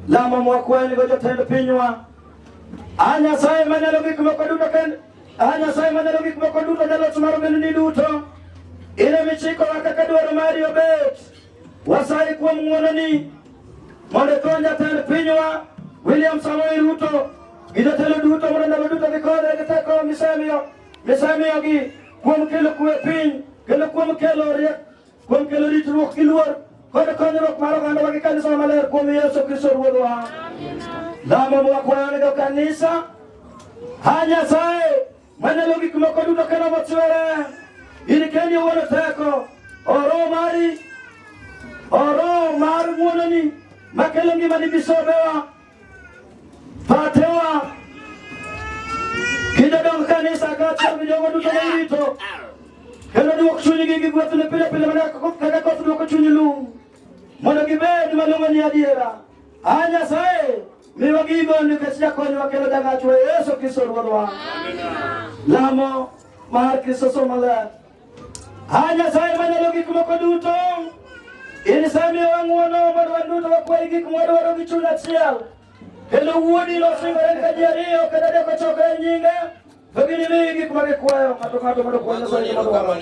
lamo mwakwayi nigo jotend pinywa. Nyasaye manyalo gik moko duto kendo Nyasaye manyalo gik moko duto jaloch mar ogendini duto, ine michikowa kaka dwaro mari obet. Wasayi kuom ng'wononi mondo ikony jatend pinywa William Samoei Ruto gi jotelo duto mondo ndalo duto gikodre gi teko misemiyogi kuom kelo kwe piny kendo kuom kelo riek, kuom kelo ritruok gi luor kod konyruok mar oganda gi kanisa maler kuom Yesu Kristo Ruodhwa. Lamo mwakwayo nigo kanisa. Nyasaye manyalo gik moko duto kendo mochwere, in kendi owuon teko. Oro mar ng'wononi makelo ngimani bisobewa, patewa kijodong kanisa kaachiel gi jogo duto morito, kendo duok chunygi gi gwethne pile pile mana kaka koth duoko chuny lum, mondo gibed malong'o ni adiera. Nyasaye miwa gigo nikech jakonywa kendo jang'achwa Yesu Kristo Ruodhwa. Lamo mar Kristo somaler. Nyasaye manyalo gik moko duto, in semiyowa ng'wono mondo wan duto wakwayi gik mwadwaro gi chuny achiel, kendo wuodi nosingore ka ji ariyo kendo adek ochoko e nyinge, to ginimiyi gik ma gikwayo ng'ato mondo kuon Nyasaye gima dwaro.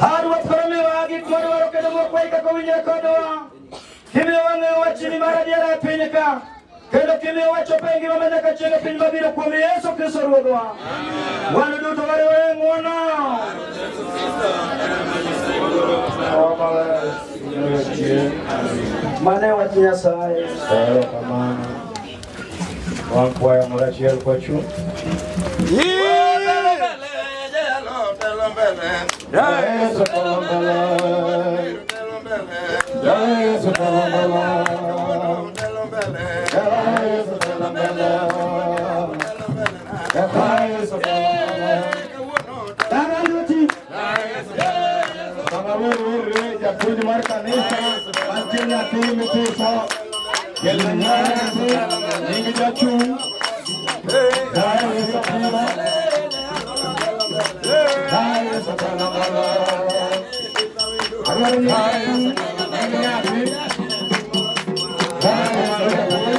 Harwat koromiwa gik madwaro kendo mokwayi kaka owinjore kodwa. Kimiyowa ng'eyo wachni mar adiera e piny ka, kendo kimiyowa chopo e ngima manyaka chieng' e piny mabiro kuom Yesu Kristo Ruodhwa. Wan duto wariwore e ng'wono. Mane wach Nyasaye. Erokamano. Wakwayo mondo achiel kwachu. Yesu tolombele. Yesu tolombele. Yesu tolombele. Yesu tolombele. Tangaluti. Tangaluti japuonj mar kanisa mantie nyathi mithiso. Kelanyasi nying jachung'. Yesu tolombele. Yesu tolombele. Yesu tolombele.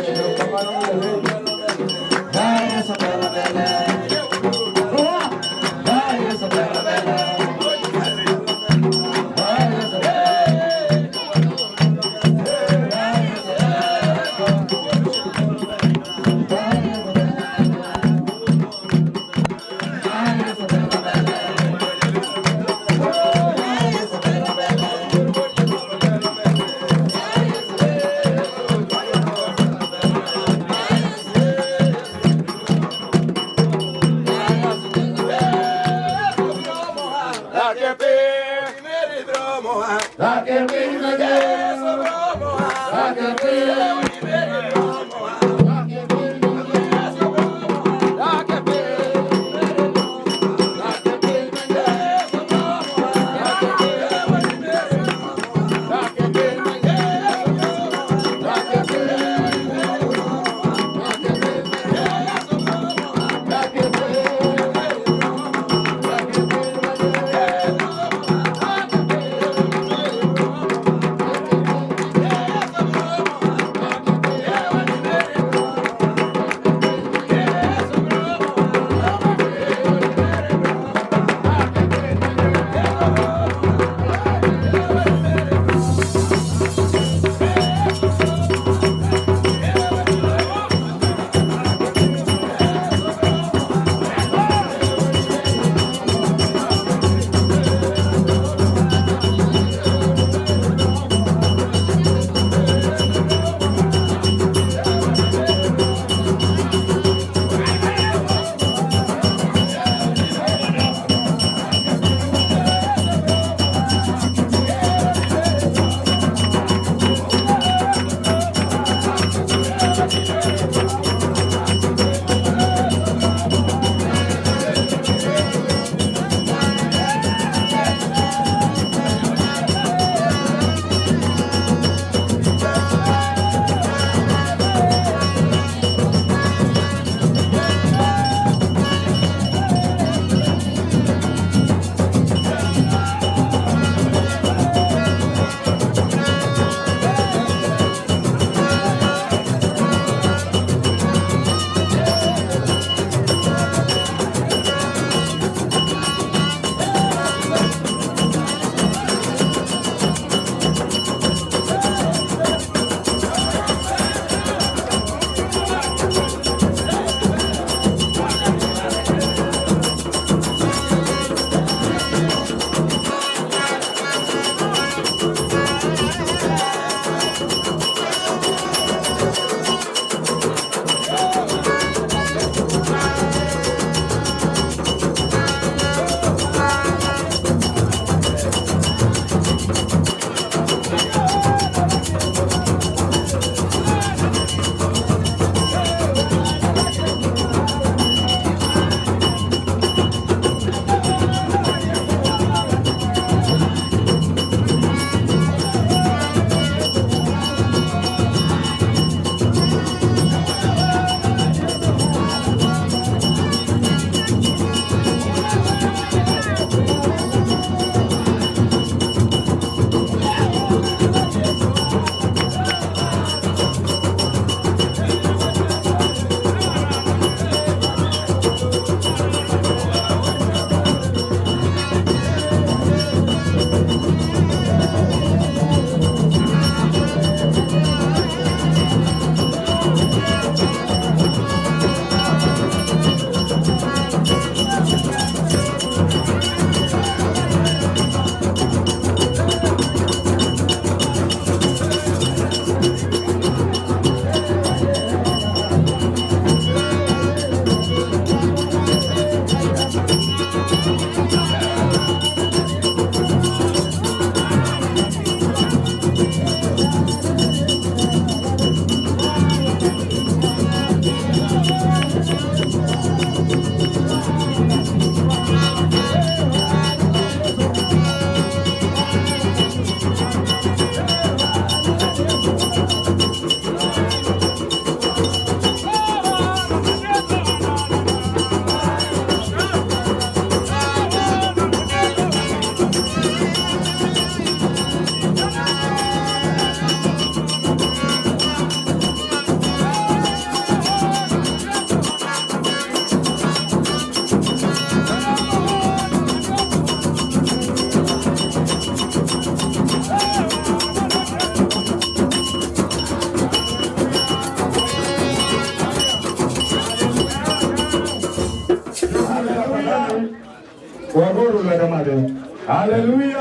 Wagoro lwedo made. Haleluya.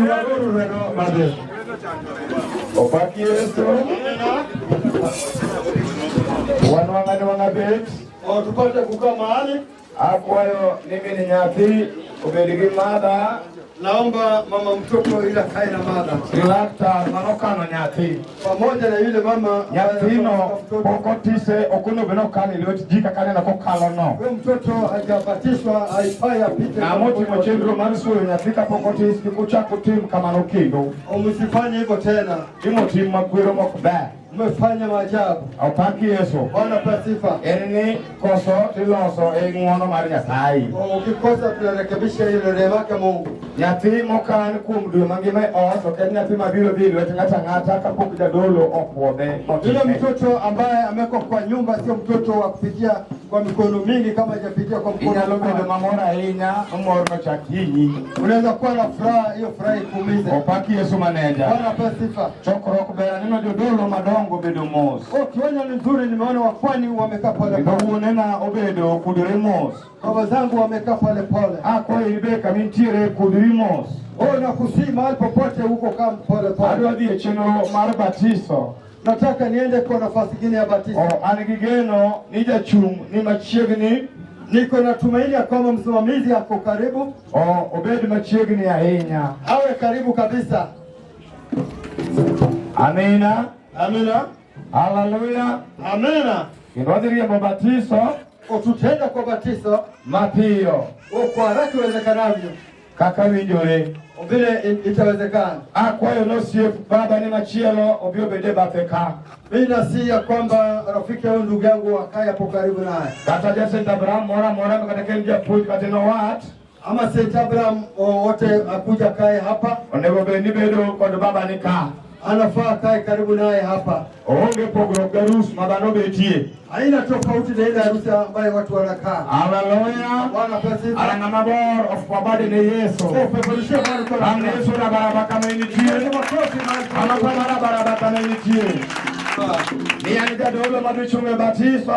Wagoro lwedo made. Opaki Yesu. Wanwangani wangabet. Tupate kukaa mahali. Akwayo nimi ni nyathi obedi gi madha Naomba mama mtoto ila kae na mada. Laktar manokano nyathi. Pamoja na yule mama nyathino pokotise okuno beno kani liweti jika kani na kokalo no. Huyo mtoto hajabatishwa haifai apite. Na moti mchendro mansuyo nyathika pokotise kikucha kutim kama nokindo. Msifanye hivyo tena. Imo timu magwiro mokubaya. Mmefanya maajabu. Aupaki Yesu. Bwana pasifa. Eni koso tiloso ng'wono mar Nyasaye. Ukikosa tunarekebisha ile neema yake Mungu. Nyathi mokan kuom dwe mangima ot ok en nyathi mabiro dhi lwet ng'ata kapok jadolo opuodhe. Yule mtoto ambaye ameko kwa nyumba sio mtoto wa kupitia kwa mikono mingi kama hajapitia kwa mkono. Inyalo bedo mamor ahinya mor nochakinyi. Unaweza kuwa na furaha, hiyo furaha ikuumize. Opaki Yesu maneja. Bwana pasifa. Chokruok ber neno jodolo madongo bedo mos. Kiona ni nzuri, nimeona wakwani wamekaa pale pale. Nena obedo kudure mos. Baba zangu wamekaa pale pale. Kwa ibe kamintiere kuduri mos. Na kusii mahali popote huko kama pale pale. Adwa dhi chenro mar batiso. Nataka niende kwa nafasi nyingine ya batizo. An gi geno ni jachung' ni machiegni. Niko na tumaini ya kwamba msimamizi ako karibu. Obed machiegni ahinya. Awe karibu kabisa. Amina. Amina. Haleluya. Amina. Kinodhiriembo batiso. Tutenda kwa batizo mapiyo. Kwa haraka iwezekanavyo. Kaka winjore. Vile itawezekana. Kwayo nosiep baba ni machielo obio bede batheka. Mimi nasiya kwamba rafiki yangu ndugu yangu akae hapo karibu naye. Kata St. Abraham mora mkatakenja puj kateno wat. Ama St. Abraham wote akuja kae hapa. Onego beni bedo kod baba ni ka. Anafaa kae karibu naye hapa. Onge pogruok garus mabano betie. Haina tofauti na ile harusi ambayo watu wanakaa. Haleluya. Bwana pasifa. Ana mabor of kwabade ne Yesu. Peperushia bwana kwa. Ana Yesu na baraba kama initie. Ana kwa baraba kama initie. Ni anja dolo maduchume batiso.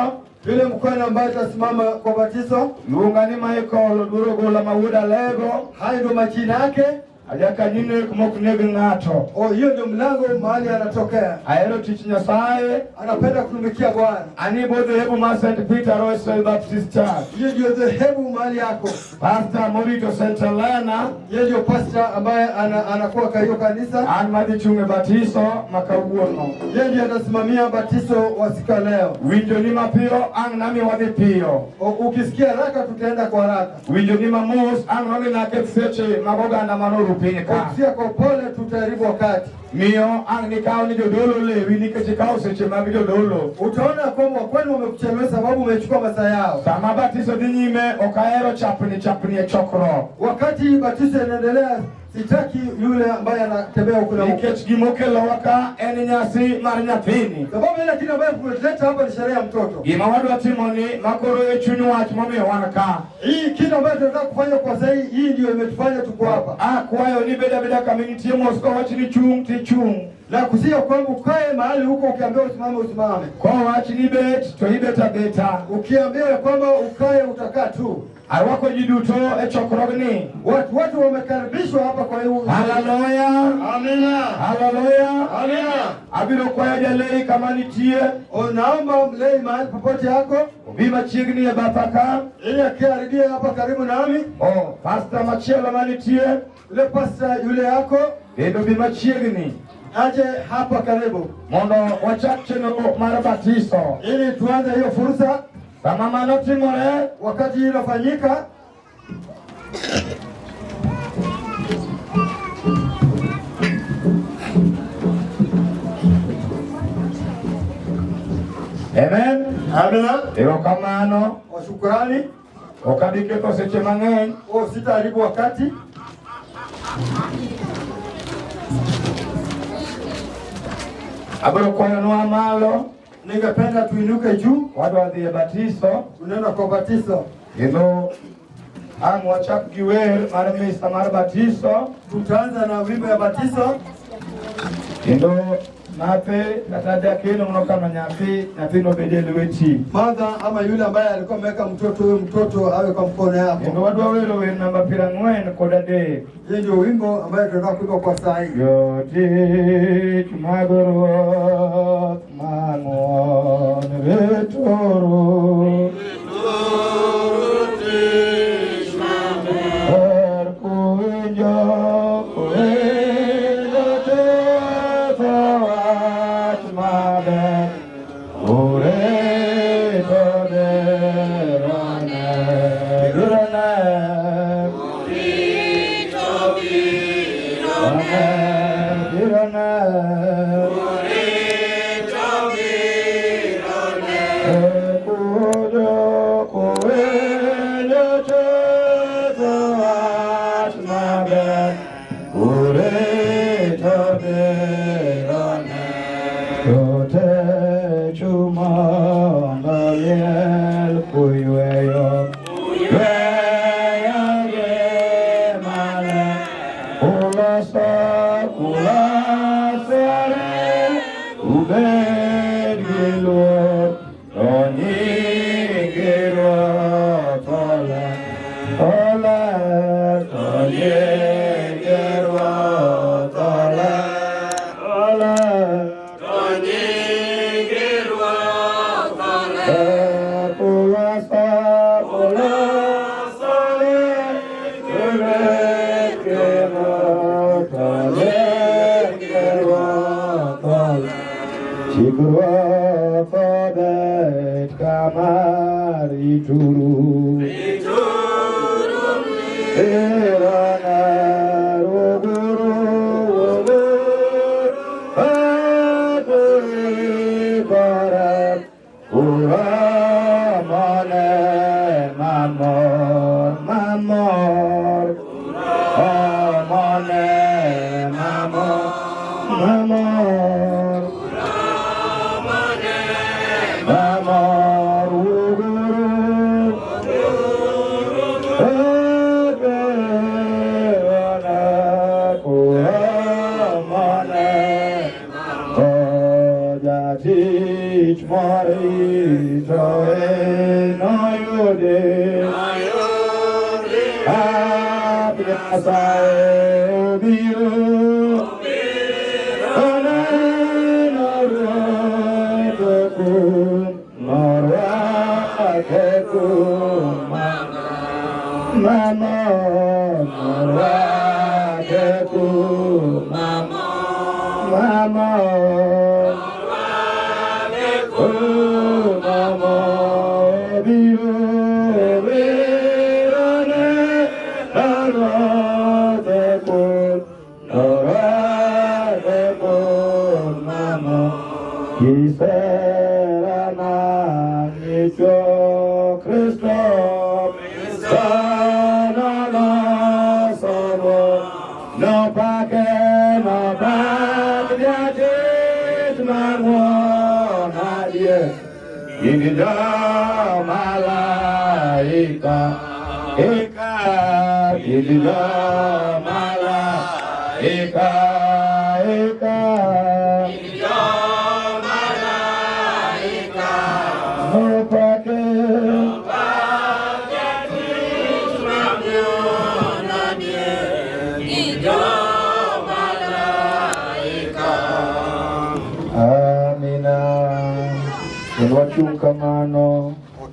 Yule mkono ambaye tasimama kwa batizo. Luongani Michael Durogo la Mawuda Lego. Hayo ndo majina yake. Ajaka nyine kumokunege ng'ato. Hiyo ndio mlango mahali anatokea. Ahero tich Nyasaye. Anapenda kutumikia Bwana. Ani bodho hebu ma St. Peter Royal Baptist Church. Hiyo ndio dhehebu mahali yako. Pastor Morito St. Helena. Yeye ndio pastor ambaye anakuwa kwa hiyo kanisa. An madhi chunge batiso makawuono. Yeye ndiye anasimamia batizo wa siku leo. Winjo ni mapiyo ang nami wadhi piyo. Ukisikia haraka tutaenda kwa haraka. Winjo ni mamos ang nami nake seche magoganda manoru pinyi ka. Ukisikia kwa pole tutaharibu wakati. Miyo ang nikao ni jodolo lewi nikeche kao seche mag jodolo. Utaona kwamba kwani wamekuchelewa sababu umechukua masaa yao. Sama batizo dhi nyime okaero chapni e chokro. Wakati batizo inaendelea sitaki yule ambaye anatembea huko na huko. Nikech gimokelo waka en nyasi mar nyathini. Sababu ile kitu ambayo tumeleta hapa ni sherehe ya mtoto. Gima wadwa timo ni makoro e chuny wach momiyo wan ka. Hii kitu ambayo tunataka kufanya kwa sasa hii ndio imetufanya tuko hapa. Kwayo ni beda kama nitie mosko wach ni chung ti chung. Na kusia kwamba ukae mahali huko ukiambiwa usimame usimame. Kwa wach ni bet to ibeta beta. Ukiambiwa kwamba ukae utakaa tu. Awako jiduto e chokrogni. Watu wamekaribishwa hapa kwa hiyo. Haleluya. Amina. Haleluya. Amina. Abiro kwa jalei kama nitie. Naomba mlei mahali popote yako. Bima chigni e bataka. Ili akiaribia hapa karibu nami. Pastor machielo manitie. Yule pastor yule yako. Endo bima chigni. Aje hapa karibu. Mondo wachak chenro mar batiso. Ili tuanze hiyo fursa. Kama mano timore wakati inafanyika. Amen. Amina. Erokamano. Shukrani. Okabiketo seche mang'eny. Sitaharibu wakati. Abiro kwayonwa malo. Ningependa tuinuke juu. Wadwa dhi e batiso. Tunaenda kwa batizo. Kendo ang wachak gi wer mar misa mar batiso. Tutaanza na wimbo ya batizo. Kendo nape kata dakeno mnokano nyathino bede lweti. Mother ama yule ambaye alikuwa ameweka mtoto awe kwa mkono yako. Kendo wadwa wero wer namba 40 kod adek. Hii ndio wimbo ambaye tunataka kuimba kwa saa hii. Yotich mag Ruoth mang'won retoro. Her kuwinjo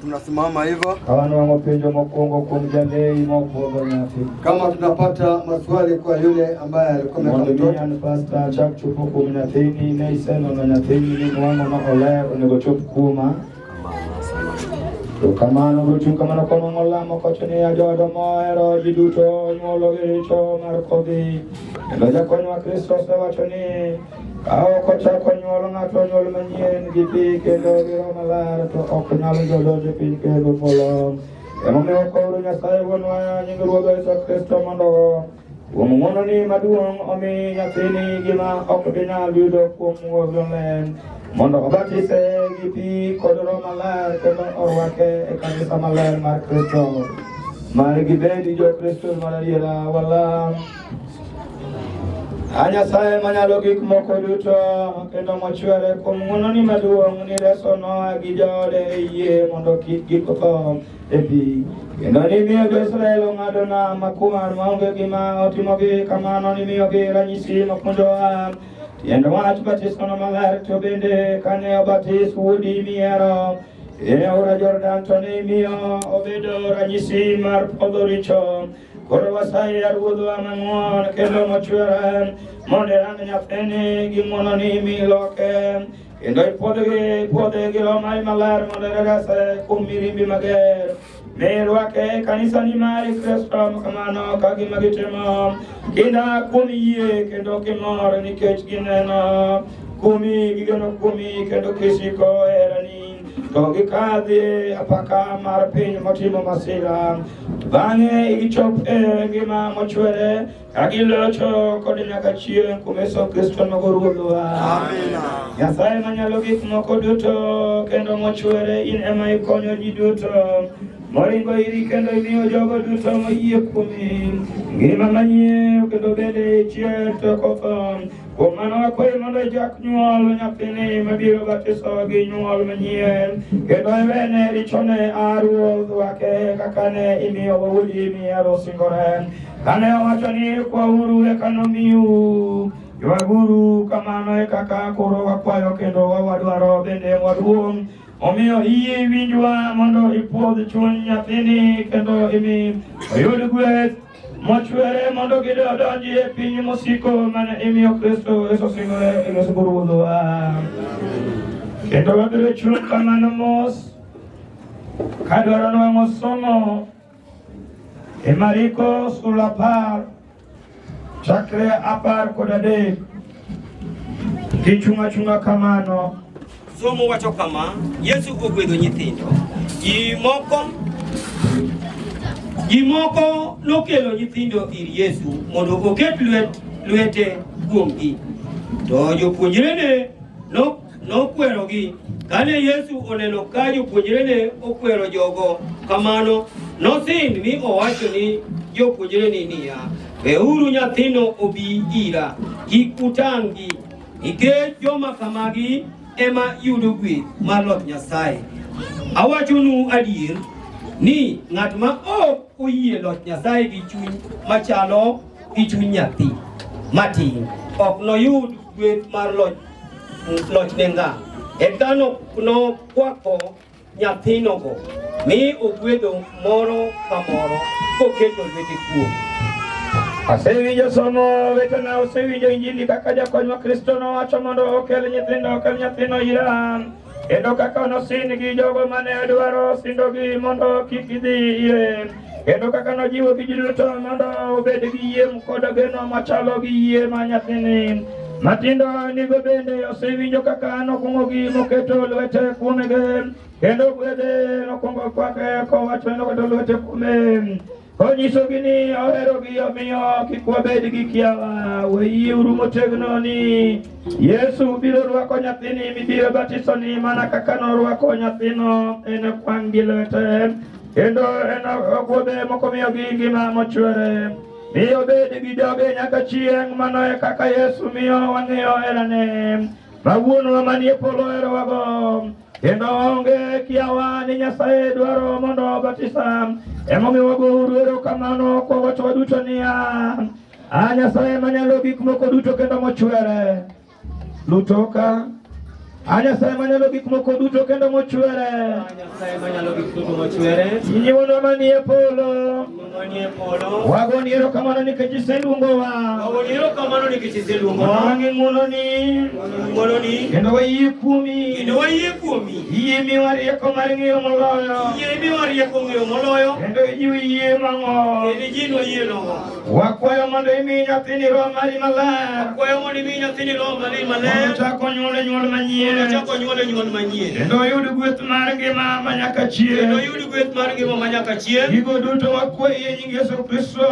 Tunasimama hivyo kama tunapata maswali kwa yule ambaye alikuwa Kamano kamano kono ngola mo kochoni ajodo mo ero jiduto nyolo gericho markobi Loja konyo Kristo se wachoni kao kocha konyo ngato nyolo manyien gipi kendo giro malar to ok nyalo jodo jepi kendo polo Emome okoro Nyasaye wonwa nying Ruodh Yesu Kristo mondo kuom ng'wono ni maduong' omi nyathini gima ok dinyal yudo kuom wuodh len mondo obatise gi pi kod Roho Maler kendo orwake e kanisa maler mar Kristo. Mari gibedi jo Kristo mar adiera wala Nyasaye manyalo gik moko duto kendo mochwere kuom ng'wono ni maduong' ni reso Noa gi joode e yie mondo kik githo e pi. Kendo nimiyo jo-Israel ong'ado nam makwar maonge gima otimogi kamano nimiyogi ranyisi mopuonjowa tiend wach batisono maler to bende kane obatis wuodi miero e aora Jordan to nimiyo obedo ranyisi mar podho richo koro wasayi Ruodhwa mang'won kendo mochwere mondo irang nyathini gi ng'wononi miloke kendo ipuodhe gi Roho mari maler mondo irese kuom mirimbi mager mirwake kanisani mari Kristo kamano ka gima gitimo kinda kuom yie kendo kimor nikech gineno kuomi gigeno kuomi kendo kisiko herani to gikadhi apaka mar piny motimo masira. Bang'e igichop e ngima mochwere ka gilocho kod nyaka chieng' kuom Yesu Kristo nogo Ruodhwa. Amina. Nyasaye manyalo gik moko duto kendo mochwere, in ema ikonyo ji duto moringo iri kendo imiyo jogo duto moyie kuomi ngima manyien kendo bende chier to kotho. Kuom mano wakwayi mondo jak nyuol nyathini mabiro batiso gi nyuol manyien kendo iwene richone Ruoth wake kaka ne imiyo Wuodi mihero singore. Kane owacho ni kwauru eka nomiu, ywaguru kamano e kaka koro wakwayo kendo wadwaro bende waduong'. Omiyo iyie winjwa mondo ipuodh chuny nyathini kendo imi oyud gweth mochwere mondo gidonji e piny mosiko mane imiyo Kristo Yesu singore e Yesu Ruodhwa. Kendo wabiro chung' kamano mos kadwaro nwang'o somo e Mariko sura 10 chakre 13 kichung' achung'a kamano. Somo wacho kama: Yesu ogwedho nyithindo. Ji moko nokelo nyithindo ir Yesu mondo oket lwete kuomgi. To jopuonjrene nokwerogi. Kane Yesu oneno ka jopuonjrene okwero jogo kamano, nosind mi owacho ni jopuonjrene niya, weuru nyathino obi ira, kik utang'gi, nikech joma kamagi ema yudo gweth mar Loch Nyasaye. Awachonu adier ni ng'at ma ok oyie Loch Nyasaye gi chuny machalo gi chuny nyathi matin ok noyud gweth mar loch nenga. Eka nokwako nyathinogo mi ogwedho moro ka moro koketo lwete kuome. Asewinjo somo wetena, osewinjo Injili kaka jakony ma Kristo nowacho mondo okel nyathino ira. Kendo kaka nosind gi jogo mane dwaro sindogi mondo kik gidhi ire. Kendo kaka nojiwo gi ji duto mondo obed gi yie kod geno machalo gi yie ma nyathini. Matindo nigo bende osewinjo kaka nokwongo gi moketo lwete kuomegi. Kendo gwedhe nokwongo kwake kowacho ni noketo lwete kuome. Onyisogi ni oherogi omiyo kik wabed gi kiawa. Weyiuru motegno ni Yesu biro rwako nyathini mibiro batiso ni mana kaka norwako nyathino en kwang' gi lwete. Kendo en ogwedhe mokomiyogi ngima mochwere. Miyo bed gi joge nyaka chieng' mano e kaka Yesu miyo wang'eyo herane. Ma Wuonwa manie polo herowago. Kendo onge kiawa ni Nyasaye dwaro mondo batisa. Emomiyo wagouru erokamano kwa watu waduto niya, Nyasaye manyalo gik moko duto kendo mochwere. Lutoka Nyasaye manyalo gik moko duto kendo mochwere. Inyi Wuonwa manie polo, wagoni erokamano nikech iseluongowa. Wang'e ng'wononi kendo wayie kuomi. Iyie miwa rieko mar ng'eyo moloyo. Kendo ijiw yie mang'o. Wakwayo mondo imi nyathini Roho mari maler. Mondo chako nyuole nyuol manyien. Kendo oyud gweth mar ngima manyaka chieng'. Gigo duto wakwayi e nying Yesu Kristo.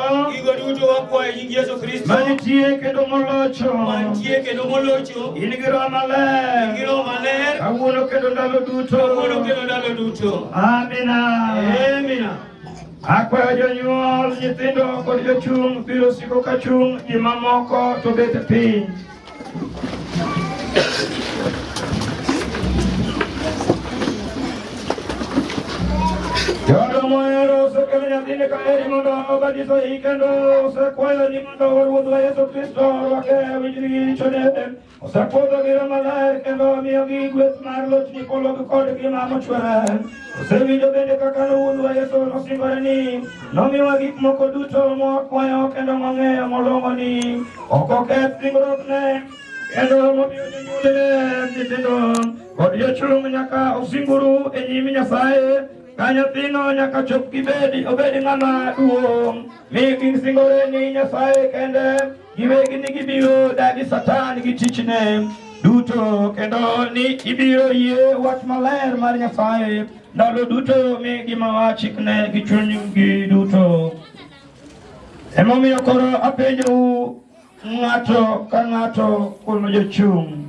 Manitie kendo molocho. In gi Roho maler. Kawuono kendo ndalo duto. Amina. Akwayo jonyuol, nyithindo kod jochung' biro siko ka chung', ji mamoko to bet piny. Jodo mohero osekelo nyathine kaeri mondo obatiso kendo osekwayo ni mondo Ruodhwa Yesu Kristo orwake winjgi richone. Osepuodho gi Roho maler kendo omiyogi gweth mar lochni polo kod ngima mochwere. Osewinjo bende kaka Ruodhwa Yesu nosingore ni nomiwa gik moko duto mwakwayo kendo mwang'eyo molongo ni ok oketh singruokne. Kendo momiyo jonyuolne nyithindo kod jochung' nyaka osinguru e nyim Nyasaye. Ka nyathino nyaka chop obed ng'ama duong'. Mi gisingore ni Nyasaye kende giwegi ni gibiro dagi Satan gi tichne. duto kendo ni ibiro yie wach maler mar Nyasaye ndalo duto mi gima wachikne gi chunygi duto. Emomiyo koro apenjou ng'ato ka ng'ato kuom jochung'.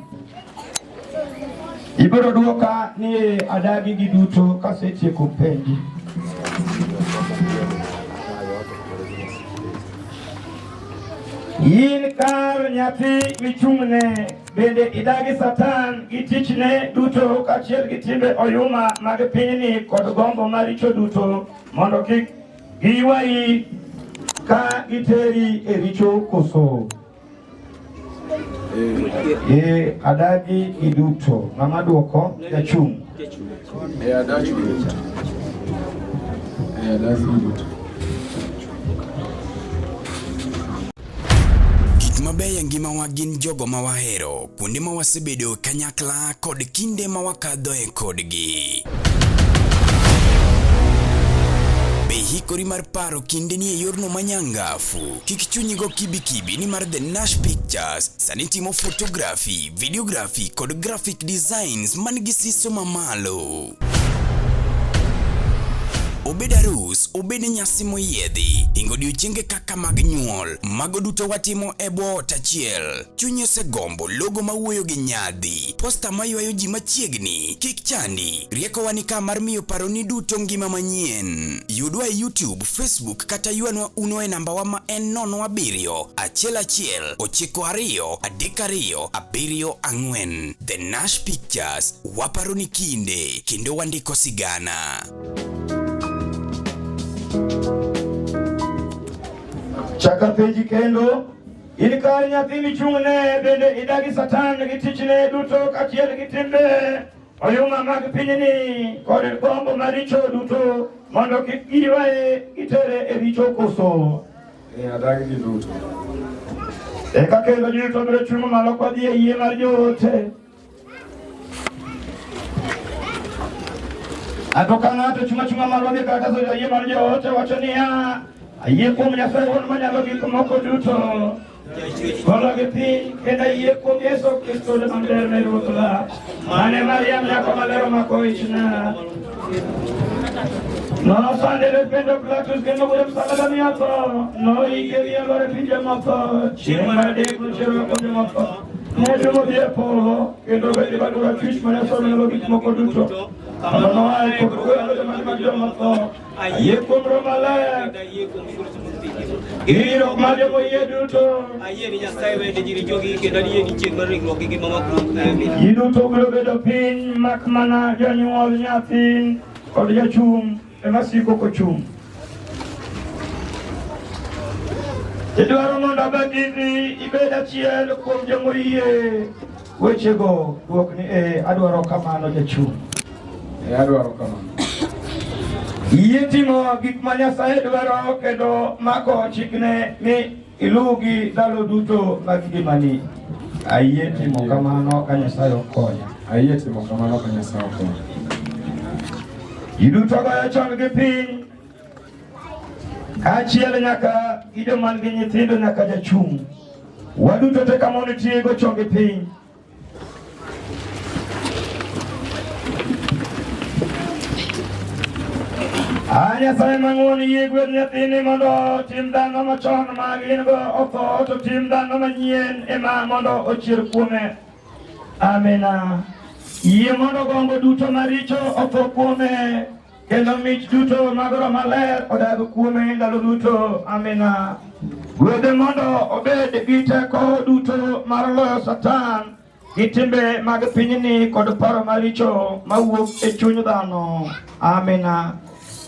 Ibiro duoka ni adagi gi duto kasetieko penji. In kar nyathi michung'ne bende idagi Satan gi tichne duto kachiel gi timbe oyuma mag pinyni kod gombo maricho duto mondo kik giywayi ka giteri e richo koso. Adagi gi duto. Mama duoko jachung'. Adagi gi duto. Adagi gi duto. Mabeyo ngimawa gin jogo ma wahero, kuonde ma wasebedo kanyakla kod kinde ma wakadhoe kodgi. Be hikori mar paro kinde ni e yorno manyangafu. Kik chunyigo kibikibi ni mar The Nash Pictures sani timo photography, videography kod graphic designs man gi siso mamalo. Obed arus, obed nyasi moyiedhi, ingo odiochienge kaka mag nyuol, mago duto watimo e bwo ot achiel. Chunyi osegombo logo mawuoyo gi nyadhi, posta maywayo ji machiegni, kik chandi, riekowa ni ka mar miyo paroni duto ngima manyien. Yudwa e YouTube, Facebook kata ywanwa uno e nambawa ma en 07 11 92 32 74. The Nash Pictures, waparoni kinde, kendo wandiko sigana. Chaka penji kendo, in kar nyathi michung'ne bende idagi Satan gi tichne duto kachiel gi timbe oyuma mag pinyni kod gombo maricho duto mondo kik giywaye gitere e richo koso. Adagi gi duto. Eka kendo duto biro chung' malo kwadhi e yie mar joote. Ato ka ng'ato chung'a malo dhi kata so yie mar joote wacho niya, ayie kuom Nyasaye wuon manyalo gik moko duto. Kolo gi piny kendo ayie kuom Yesu Kristo maler ne Ruodhwa, mane Mariam nyako maler omako ichna. Nosandere pendo Pilatus kendo wuoyo msalaba mi otho, noike wiye lore pinje motho, chieng' mar adek nochiero kuonde motho. Ne duogo dhi e polo kendo bende badura chwich mane somelo gik moko duto. Noae kuom wuoyo mag jomotho, ayie kuom Roho Maler, giwinjruok mar joma oyie duto. Ayie ni Nyasaye wende nyiri jogi kendo ayie ni chieng' mar ringruok gi ngima makruok. Ji duto biro bedo piny mak mana jonyuol nyathi kod jachung' ema siko kochung'. Idwaro mondo abedni ibed achiel kuom joma oyie wechego, duok ni adwaro kamano jachung'. Adwaro kamano. Yie timo gik ma Nyasaye dwaro kendo mako chikne mi ilugi ndalo duto mag ngimani. Ayie timo kamano ka Nyasaye okonya. Ayie timo kamano ka Nyasaye okonya. Ji duto goyo chong gi piny, kaachiel nyaka gi joma nigi nyithindo nyaka jachung'. Waduto te kama nitie go chong gi piny. Nyasaye mang'uon yie gwedh nyathini mondo tim dhano machon ma gin go otho to tim dhano manyien ema mondo ochier kuome. Amina. Yie mondo gombo duto maricho otho kuome kendo mich duto mag Roho Maler odag kuome ndalo duto. Amina. Gwedhe mondo obed gi teko duto mar loyo Satan gi timbe mag pinyni kod paro maricho mawuok e chuny dhano. Amina.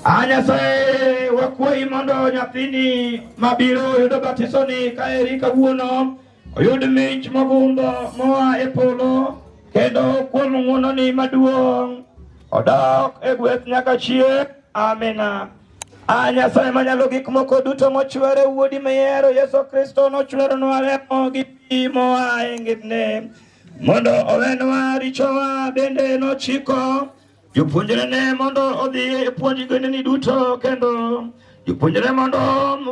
Nyasaye wakwayi mondo nyathini mabiro yudo batisoni kaeri kawuono oyud mich mogundho moa e polo kendo kuom ng'wononi maduong' odok e gweth nyaka chieng'. Amina. Nyasaye manyalo gik moko duto mochwere wuodi mihero Yesu Kristo nochweronwa remo gi pi moa e ngimne mondo owenwa richowa, bende nochiko jopuonjre ne mondo odhi e puonj gwendni duto kendo jopuonjre mondo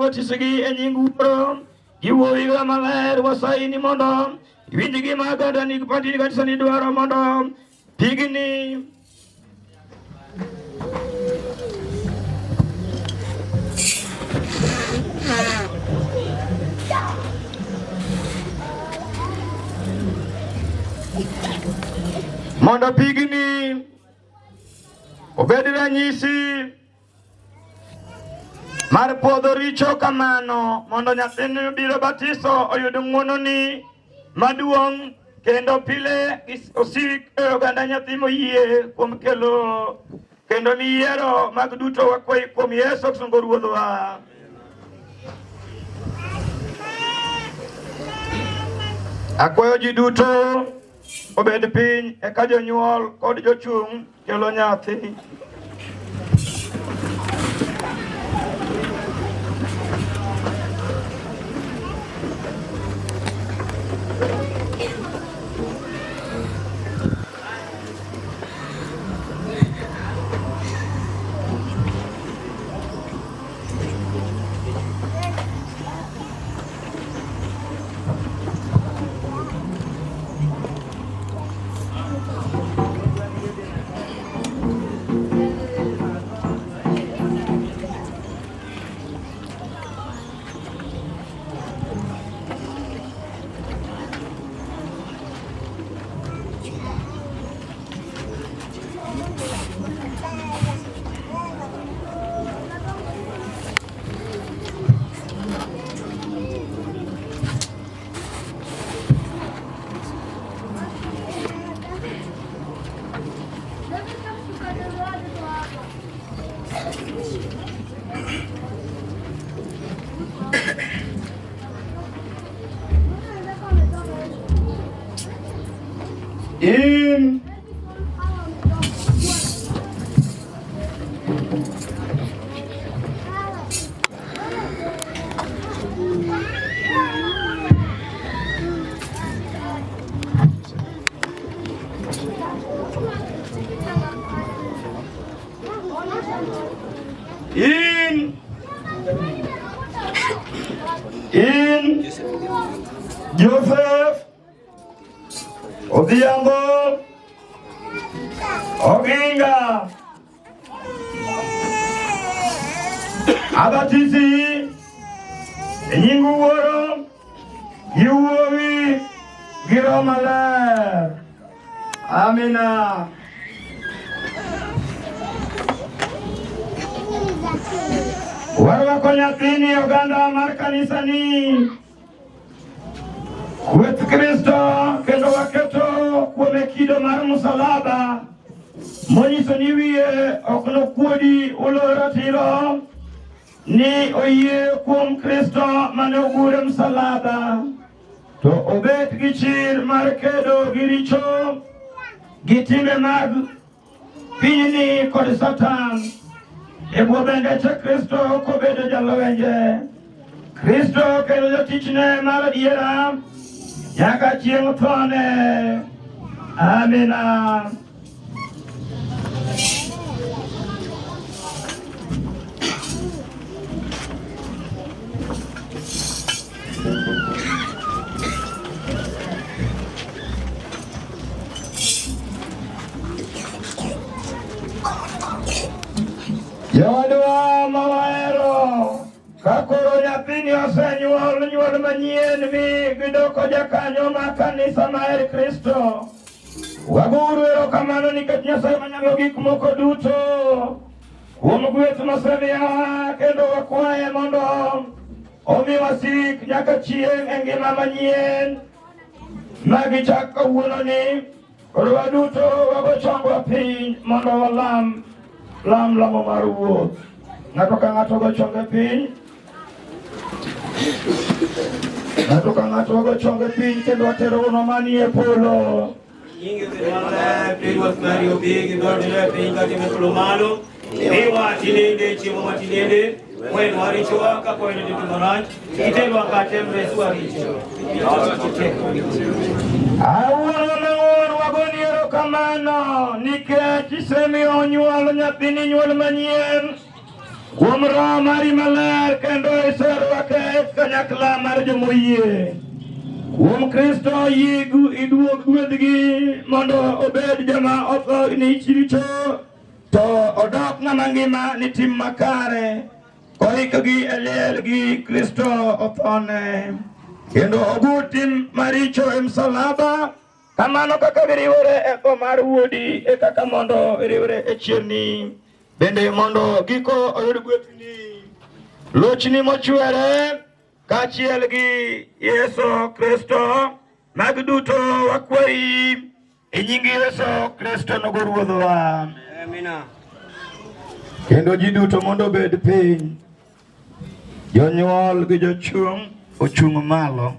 watisgi e nying Wuoro gi Wuowi Maler. Wasayi ni mondo Winji gima gada ni pati kanisa ni dwaro mondo pigni obed ranyisi mar podho richo kamano mondo nyathini biro batiso oyud ng'wononi maduong' kendo pile osik oganda nyathi moyie kuom kelo kendo miyiero mag duto wakwayi kuom Yesu Kristo Ruodhwa. Akwayo ji duto obed piny eka jonyuol kod jochung' kelo nyathi. Joseph Odhiambo Oginga abatisi nying wuoro gi wuowi gi Roho Maler. Amina. Warwako nyathini oganda mar kanisa ni Kweth Kristo kendo waketo kuome kido mar msalaba monyiso ni wiye ok nokuodi ulo ratiro ni oyie kuom Kristo mane ogure msalaba to obet gi chir mar kedo gi richo gi timbe mag pinyni kod Satan e bwo bende Kristo kobedo jalwenje. Kristo kelo jatichne mar adiera nyaka chieng' thone. Amina. Jowadwa mawahero, kakoro nyathini osenyuol nyuol manyien mi gidoko jakanyo ma kanisa mar Kristo. Waguru erokamano nikech Nyasaye manyalo gik moko duto kuom gweth mosemiyowa kendo wakwaye mondo omi wasik nyaka chieng' e ngima manyien magichak kawuononi. Koro waduto wago chongwa piny mondo walam lamo mar wuoth. Ng'ato ka ng'ato go chonge piny. Ng'ato ka ng'ato go chonge piny kendo watero uno manie polo. Nyingi zimala pedwa Mario bigi ndordile pinga timekulo malo. Ewa tinende chimo matinende. When warichoa kako ene tumaraj. Itelwa katemre suaricho. Wagoni erokamano nikech isemiyo nyuol nyathini nyuol manyien kuom Roho mari maler kendo iserwake kanyakla mar jomoyie. Kuom Kristo yigu iduog gwedhgi mondo obed joma otho ni chiricho to odok ng'ama ngima ni tim makare koikogi e liel gi Kristo othone kendo ogur tim maricho e msalaba kamano kaka giriwore e tho mar wuodi e kaka mondo iriwre e chierni bende mondo giko oyud gwethni lochni mochwere kaachiel gi Yesu Kristo mag duto wakwayi e nying Yesu Kristo nogo Ruodhwa. Amina. Kendo ji duto mondo obed piny, jonyuol gi jochung' ochung' malo.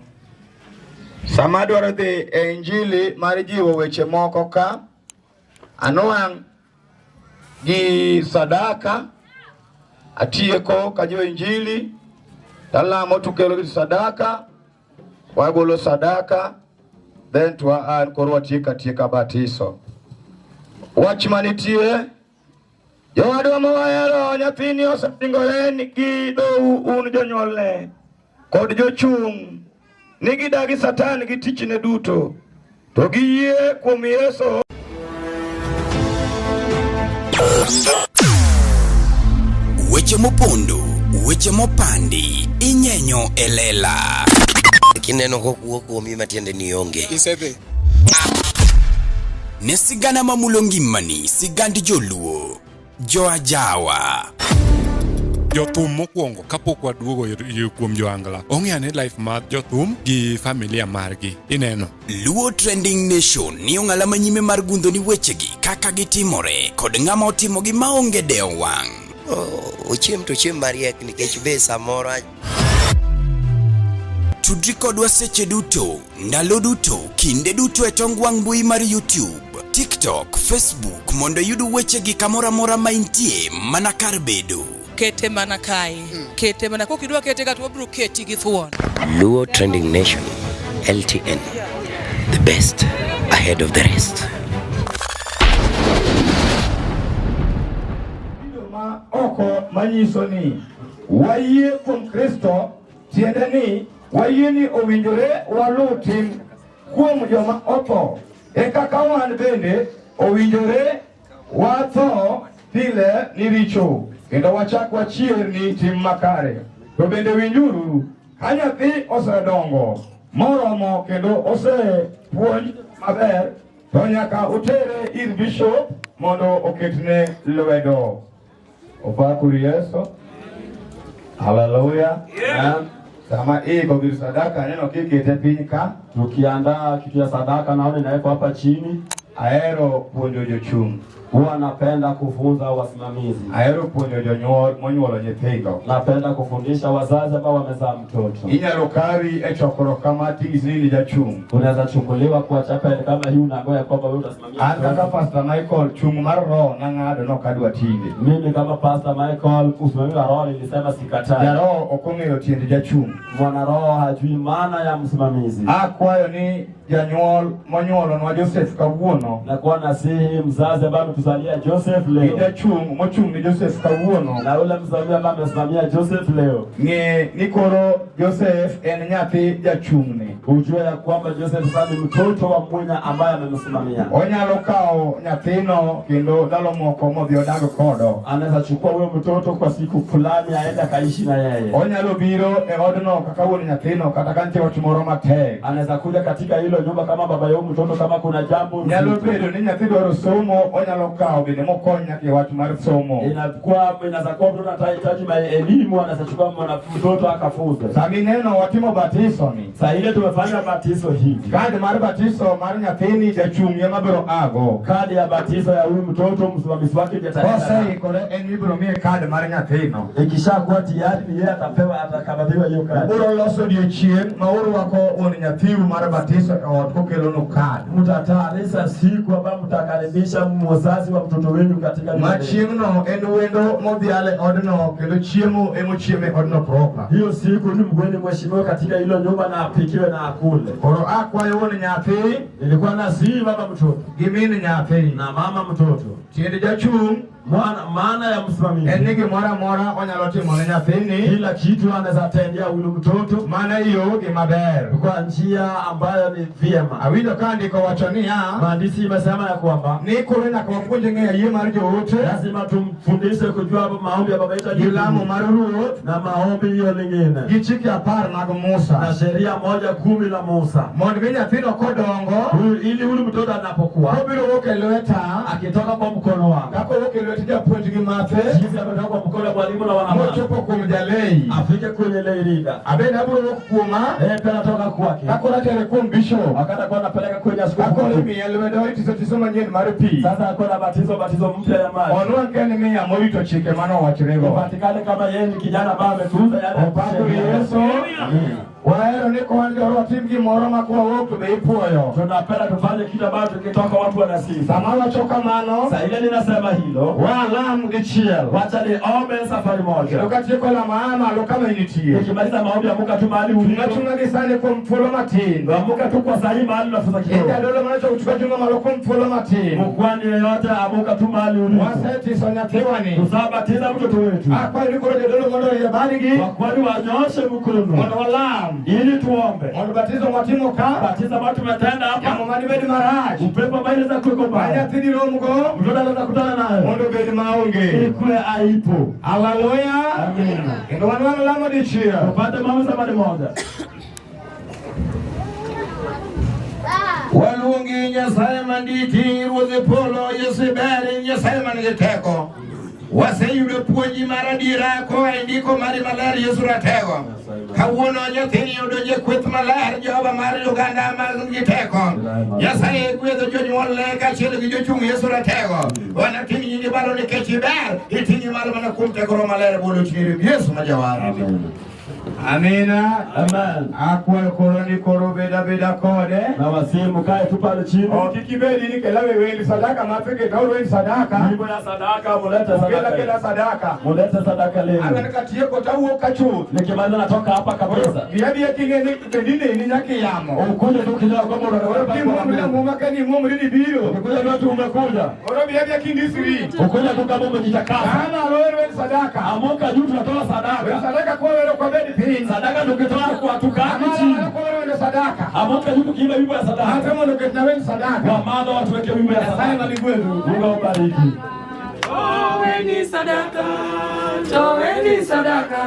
Sama dwaro dhi e Injili mar jiwo weche moko ka, anwang' gi sadaka, atieko ka jo Injili, talamo tukelo gi sadaka, wagolo sadaka, then an koro watieka batiso. Wach manitie, jowadwa mawahero nyathini osepingore gi dou un jonyuolne kod jochung' ni gidagi Satan gi tichne duto to giyie kuom Yesu. Weche mopondo, weche mopandi, inyenyo e lela. Kineno kokuok kuomi matiende ni onge. Isebe. Ne sigana mamulo ngimani, sigand joluo, joajawa. Jothum mokwongo kapok waduogo kuom joangla. Ong'eane life mar jothum gi familia margi. Ineno. Luo Trending Nation ni ong'ala manyime mar gundo ni wechegi kaka gitimore kod ng'ama otimogi maonge deo wang'. Ochiem to chiem mariek nikech be samoro. Tudri kodwa seche duto, ndalo duto, kinde duto e tong wang' mbui mar YouTube, TikTok, Facebook mondo yudu wechegi kamora mora maintie mana kar bedo. Kete mana kai. Kete mana kokidwa kete ka to bro keti gi thuon. Luo Trending Nation, LTN, the best ahead of the rest. Oko manyiso ni wayie kuom Kristo tiende ni wayie ni owinjore walu tim kuom joma otho e kaka wan bende owinjore watho pile ni richo kendo wachak wachier ni tim makare to bende winjuru ka nyathi osedongo moromo kendo osepuonj maber to nyaka utere ir bishop mondo oketne lwedo. Opakuri Yesu. Hallelujah. Yeah. Sama iko giri sadaka neno kikete piny ka. Tukiandaa kitu ya sadaka naona inawekwa hapa chini. Aero puonjo jochung'. Huwa napenda kufunza wasimamizi. Aero puonjo jonyuol monyuolo nyithindo. Napenda kufundisha wazazi ambao wamezaa mtoto. Inyalo kari e chokoro kama tigizini jachung'. Unaweza chukuliwa kwa chapel kama hii unagoya kwamba wewe utasimamia. Kaka Pastor Michael chung' mar roho nang'ado nokadwa tinde. Mimi kama Pastor Michael usimamizi wa roho nilisema sikatai. Ya roho okong'eyo tiende jachung'. Mwana roho hajui maana ya msimamizi. Akwayo ni janyuol monyuolo nwa Joseph kawuono. Na kwa nasihi mzazi ambaye tuzalia Joseph leo. Jachung' mochung' ni Joseph kawuono. Na ule mzazi ambaye amesimamia Joseph leo. Ni koro Joseph en nyathi jachung'ne. Ujue ya kwamba Joseph sasa ni mtoto wa Munya ambaye amemsimamia. Onyalo kao nyathino kendo ndalo moko modhi odag kodo. Anaweza chukua huyo mtoto kwa siku fulani aende kaishi na yeye. Onyalo biro e odno kaka wuon nyathino kata ka nitie wach moro matek. Anaweza kuja katika hilo nyumba kama baba yao mtoto kama kuna jambo. Nyalo bedo ni nyathi dwaro somo onyalo kao bende mokonya ke wach mar somo. Inaweza kuwa mtoto anahitaji elimu anaweza chukua mtoto akafunze. Sasa neno watimo batizo ni. Sasa ile tumefanya batizo hivi. Kadi mar batizo mar nyathini jachung'ye mabiro ago. Kadi ya batizo ya huyu mtoto msimamizi wake jataenda. Sasa iko en ibiro mie kadi mar nyathino. Ikishakuwa tayari yeye atapewa atakabidhiwa hiyo kadi. Biro loso odiochieng' ma uru wako on nyathiu mar batizo od kokelo no kadi. Mtatayarisha siku ambayo mtakaribisha mzazi wa mtoto wenu katika machieng'no en wendo modhiale odno kendo chiemo emochieme odno proper. Hiyo siku ni mgeni mheshimiwa katika hilo nyumba na apikiwe na akule. Koro akwayo wuon nyathi ilikuwa na si baba mtoto gi min nyathi na mama mtoto tiende jachung' Maana ya msimamizi. Enigi mora onyalo timo ne nyathini. Kila kitu anaweza tendea huyu mtoto. Maana hiyo gimaber. Kwa njia ambayo ni vyema. Awinjo ka ndiko wachonia. Maandishi imesema ya kwamba ni kurena kwa kufunje ngea yie mar joote. Lazima tumfundishe kujua maombi ya baba yetu. Gilamo mar ruoth. Na maombi hiyo lingine. Gichike 10 mag Musa. Na sheria 1:10 la Musa. Mondo mi nyathino kodongo. Ili huyu mtoto anapokuwa. Obiro wuok e lweta. Akitoka kwa mkono wangu. Kako wuok e lweta japuonj gi mathe. Jinsi ametoka kwa mkono wa mwalimu na wanafunzi. Mochopo kuom jalei. Afike kwenye lei leader. Abende abiro wuok kuoma. Pia natoka kwake. Kako natere kuom bishop. Akata kwa napeleka kwenye askofu. Kako limi ya lwedo itiso manyien mar pi. Sasa akona batizo mpya ya maji. Onwangeni miya morito chike mano wachirego. Upatikane kama yeye ni kijana ambaye ametunza yale. Opako Yesu. Waero ni kwa ndio watim gimoro makwa wuok be ipuoyo. Tunapenda tufanye kitu ambacho tukitoka watu wanasifu. Sama wachoka mano. Sasa ile ninasema hilo. Walam gichiel. Wacha niombe safari moja. Lokatieko la maana lokama initie. Nikimaliza maombi amuka tu mahali ulipo. Tunachunga gisane kwa mfulo matini. Amuka tu kwa sahihi mahali unafuza kidogo. Ndio dole maana kuchukua junga maloko mfulo matini. Mkwani yeyote amuka tu mahali ulipo. Waseti sonya tewani. Tusabatiza mtoto wetu. Kwa nini kwa dole mondo ya baligi? Kwa kwani wanyoshe mkono. Mondo walam. Ili tuombe. Mondo batizo mwatimo ka. Batiza watu tumetenda hapa. Kama mali bedi maraj. Upepo mbaya za kuko mbaya. Haya tini romgo. Mtoto anaweza kutana naye. Mondo bedi maonge. Ikue aipo. Haleluya. Amina. Ndio wana lama dichia. Tupate mambo safari moja. Waluongi Nyasaye manditi ruodh polo Yesu ber Nyasaye man gi teko. Waseyudo puonji mar adiera koa e ndiko mar maler Yesu ratego. Kawuono nyathini odonje kweth maler Jehova mar Uganda man gi teko. Nyasaye gwedho jonyuolne kaachiel gi jochung' Yesu ratego. Wanating nyingi balo nikech iber iting'i malo mana kuom teko maler bolo chiri Yesu ma jawar. Amina. Amen. Akwa koroni koro beda kode. Na wasimu kae tu pale chini. Kikibedi ni kela wewe sadaka mafike kauro ni sadaka. Mungu ya sadaka muleta sadaka. Kila sadaka. Muleta sadaka leo. Anakatie ko tawo kachu. Nikimaliza natoka hapa kabisa. Biabi yakingeni kendine ni nyaki yamo. Ukuje tu kidogo kama unaweza Mungu kani Mungu ni bio. Ukuje watu umekuja. Oro biabi yakindisiri. Ukuje tu kama umejitakasa. Ana wewe sadaka. Amuka juu tunatoa sadaka. Sadaka kwa wewe kwa bedi. Sadaka tukitoa kwa tukani chini. Sadaka. Amuka juu tukiimba wimbo ya sadaka. Hata mwana ukitna wewe sadaka. Kwa maana watu weke wimbo ya sadaka. Sana ni kweli. Mungu awabariki. Toweni sadaka. Toweni sadaka.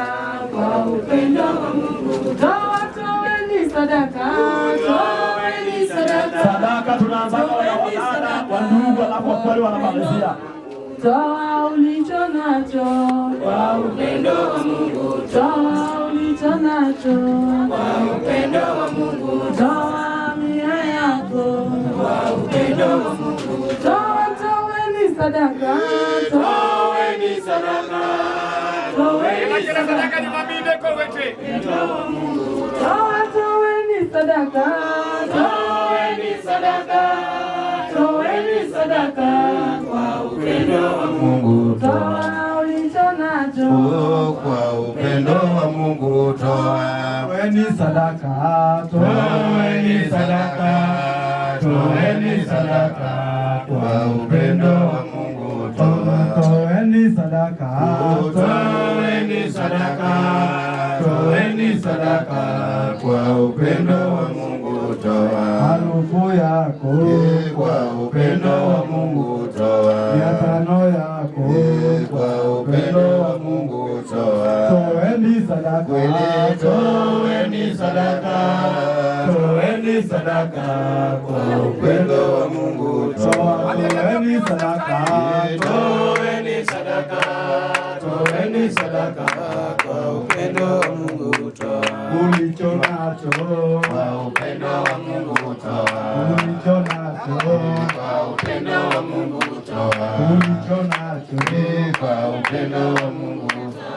Kwa upendo wa Mungu. Toweni sadaka. Toweni sadaka. Sadaka tunaanza kwa wadada, wandugu alafu kweli wanamalizia. Toa ulicho nacho kwa upendo wa Mungu. Toa ulicho nacho kwa upendo wa Mungu. Toa mia yako kwa upendo wa Mungu. Toweni sadaka. Toweni sadaka. Toweni sadaka ni mabide kwa wete. Toweni sadaka. Toweni sadaka. Toweni sadaka kwa upendo wa Mungu. Toa ulicho nacho kwa upendo wa Mungu. Toweni sadaka. Toweni sadaka. Toweni sadaka kwa upendo wa Mungu. Toweni sadaka. Toweni sadaka. Toweni sadaka kwa upendo wa Mungu. Harufu yako kwa upendo wa Mungu. Miatano yako kwa upendo wa Mungu. Toweni sadaka. Toweni sadaka. Toweni sadaka kwa upendo wa Mungu. Toweni sadaka. Toweni sadaka. Toweni sadaka kwa upendo wa Mungu. Ulicho nacho kwa upendo wa Mungu. Ulicho nacho kwa upendo wa Mungu. Ulicho nacho kwa upendo wa Mungu.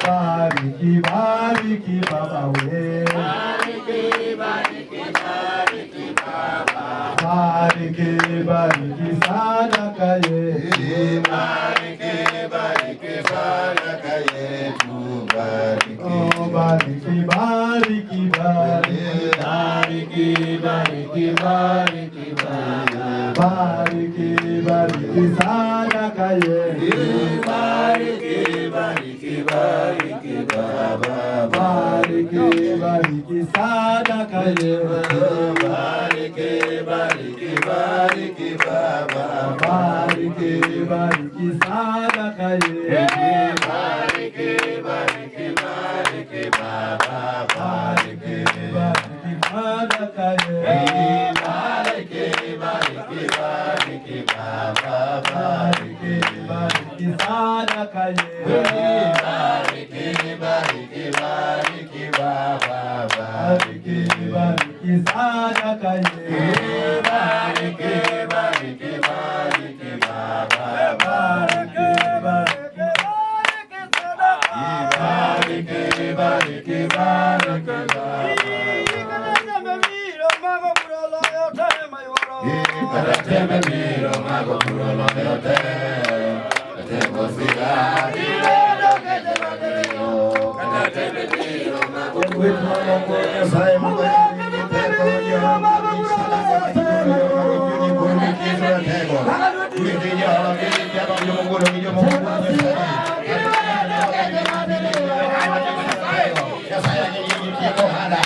Bariki, bariki Baba we. Bariki, bariki, bariki Baba. Bariki, bariki sadaka yetu. Bariki, bariki sadaka yetu. Bariki, oh, bariki, bariki, bariki. bariki, bariki, bariki Baba. Bariki, bariki sadaka yetu. Bariki, bariki, bariki Baba, bariki, bariki sadaka yetu. Bariki, bariki, bariki Baba, bariki, bariki sadaka yetu. Bariki, bariki, bariki Baba, bariki, bariki sadaka yetu. Bariki, bariki, bariki Baba, bariki, bariki sadaka yetu. Bariki, bariki, bariki Baba, bariki, bariki sadaka yetu. Bariki, bariki, bariki Baba, bariki, bariki sadaka yetu. Bariki, bariki, bariki Baba. Karateme miro mago puro lo de hotel. Tengo ciudad y lo que te va a querer yo. Karateme miro mago puro lo de hotel. Sabemos que te voy a mago puro lo de hotel. Ni por mi quiero tengo. Mi niño, yo me muero, yo me muero. Ya sabes que yo quiero nada.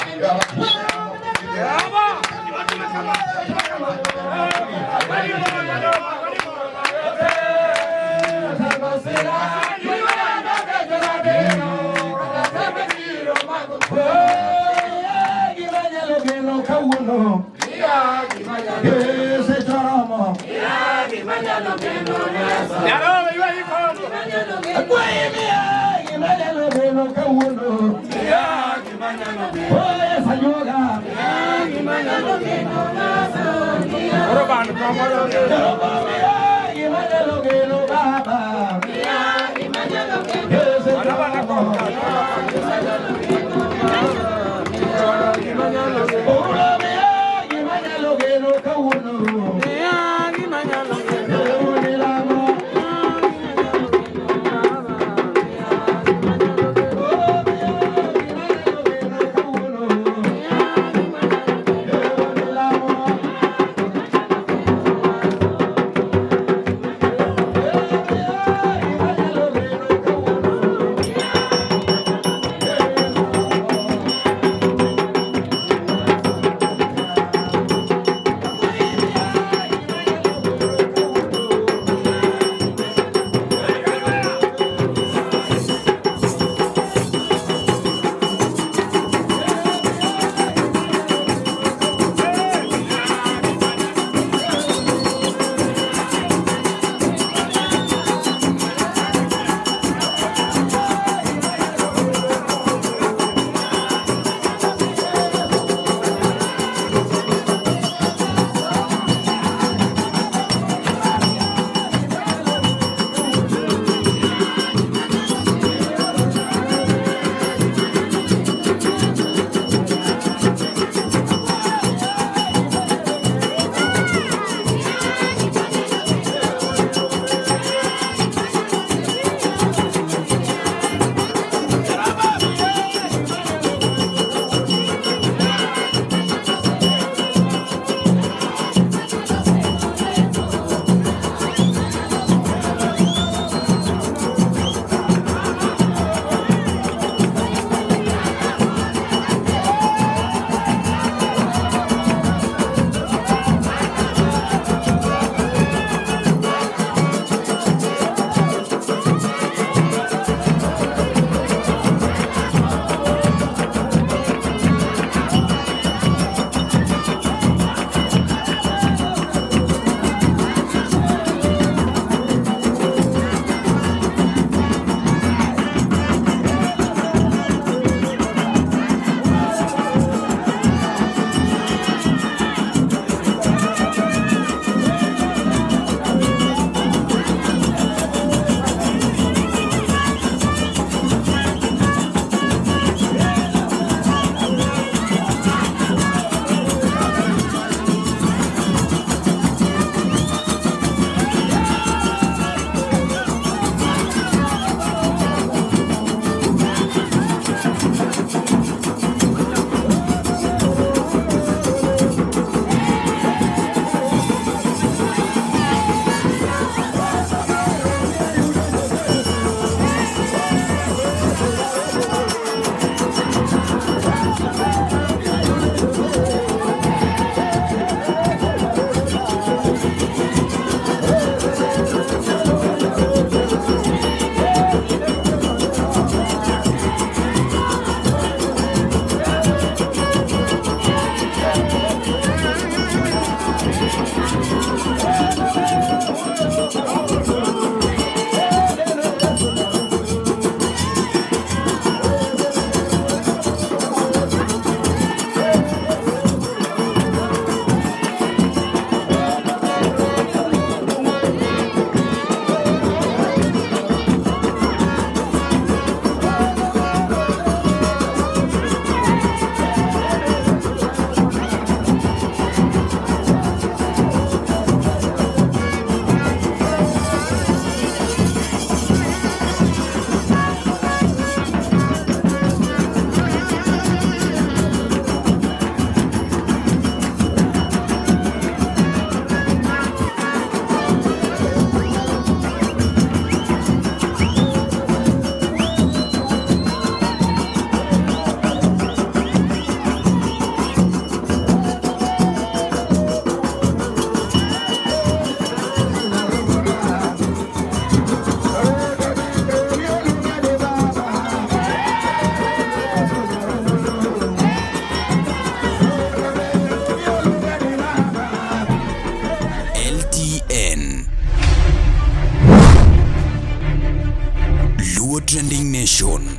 Trending Nation.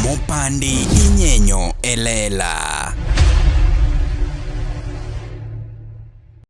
Mopandi inyenyo elela.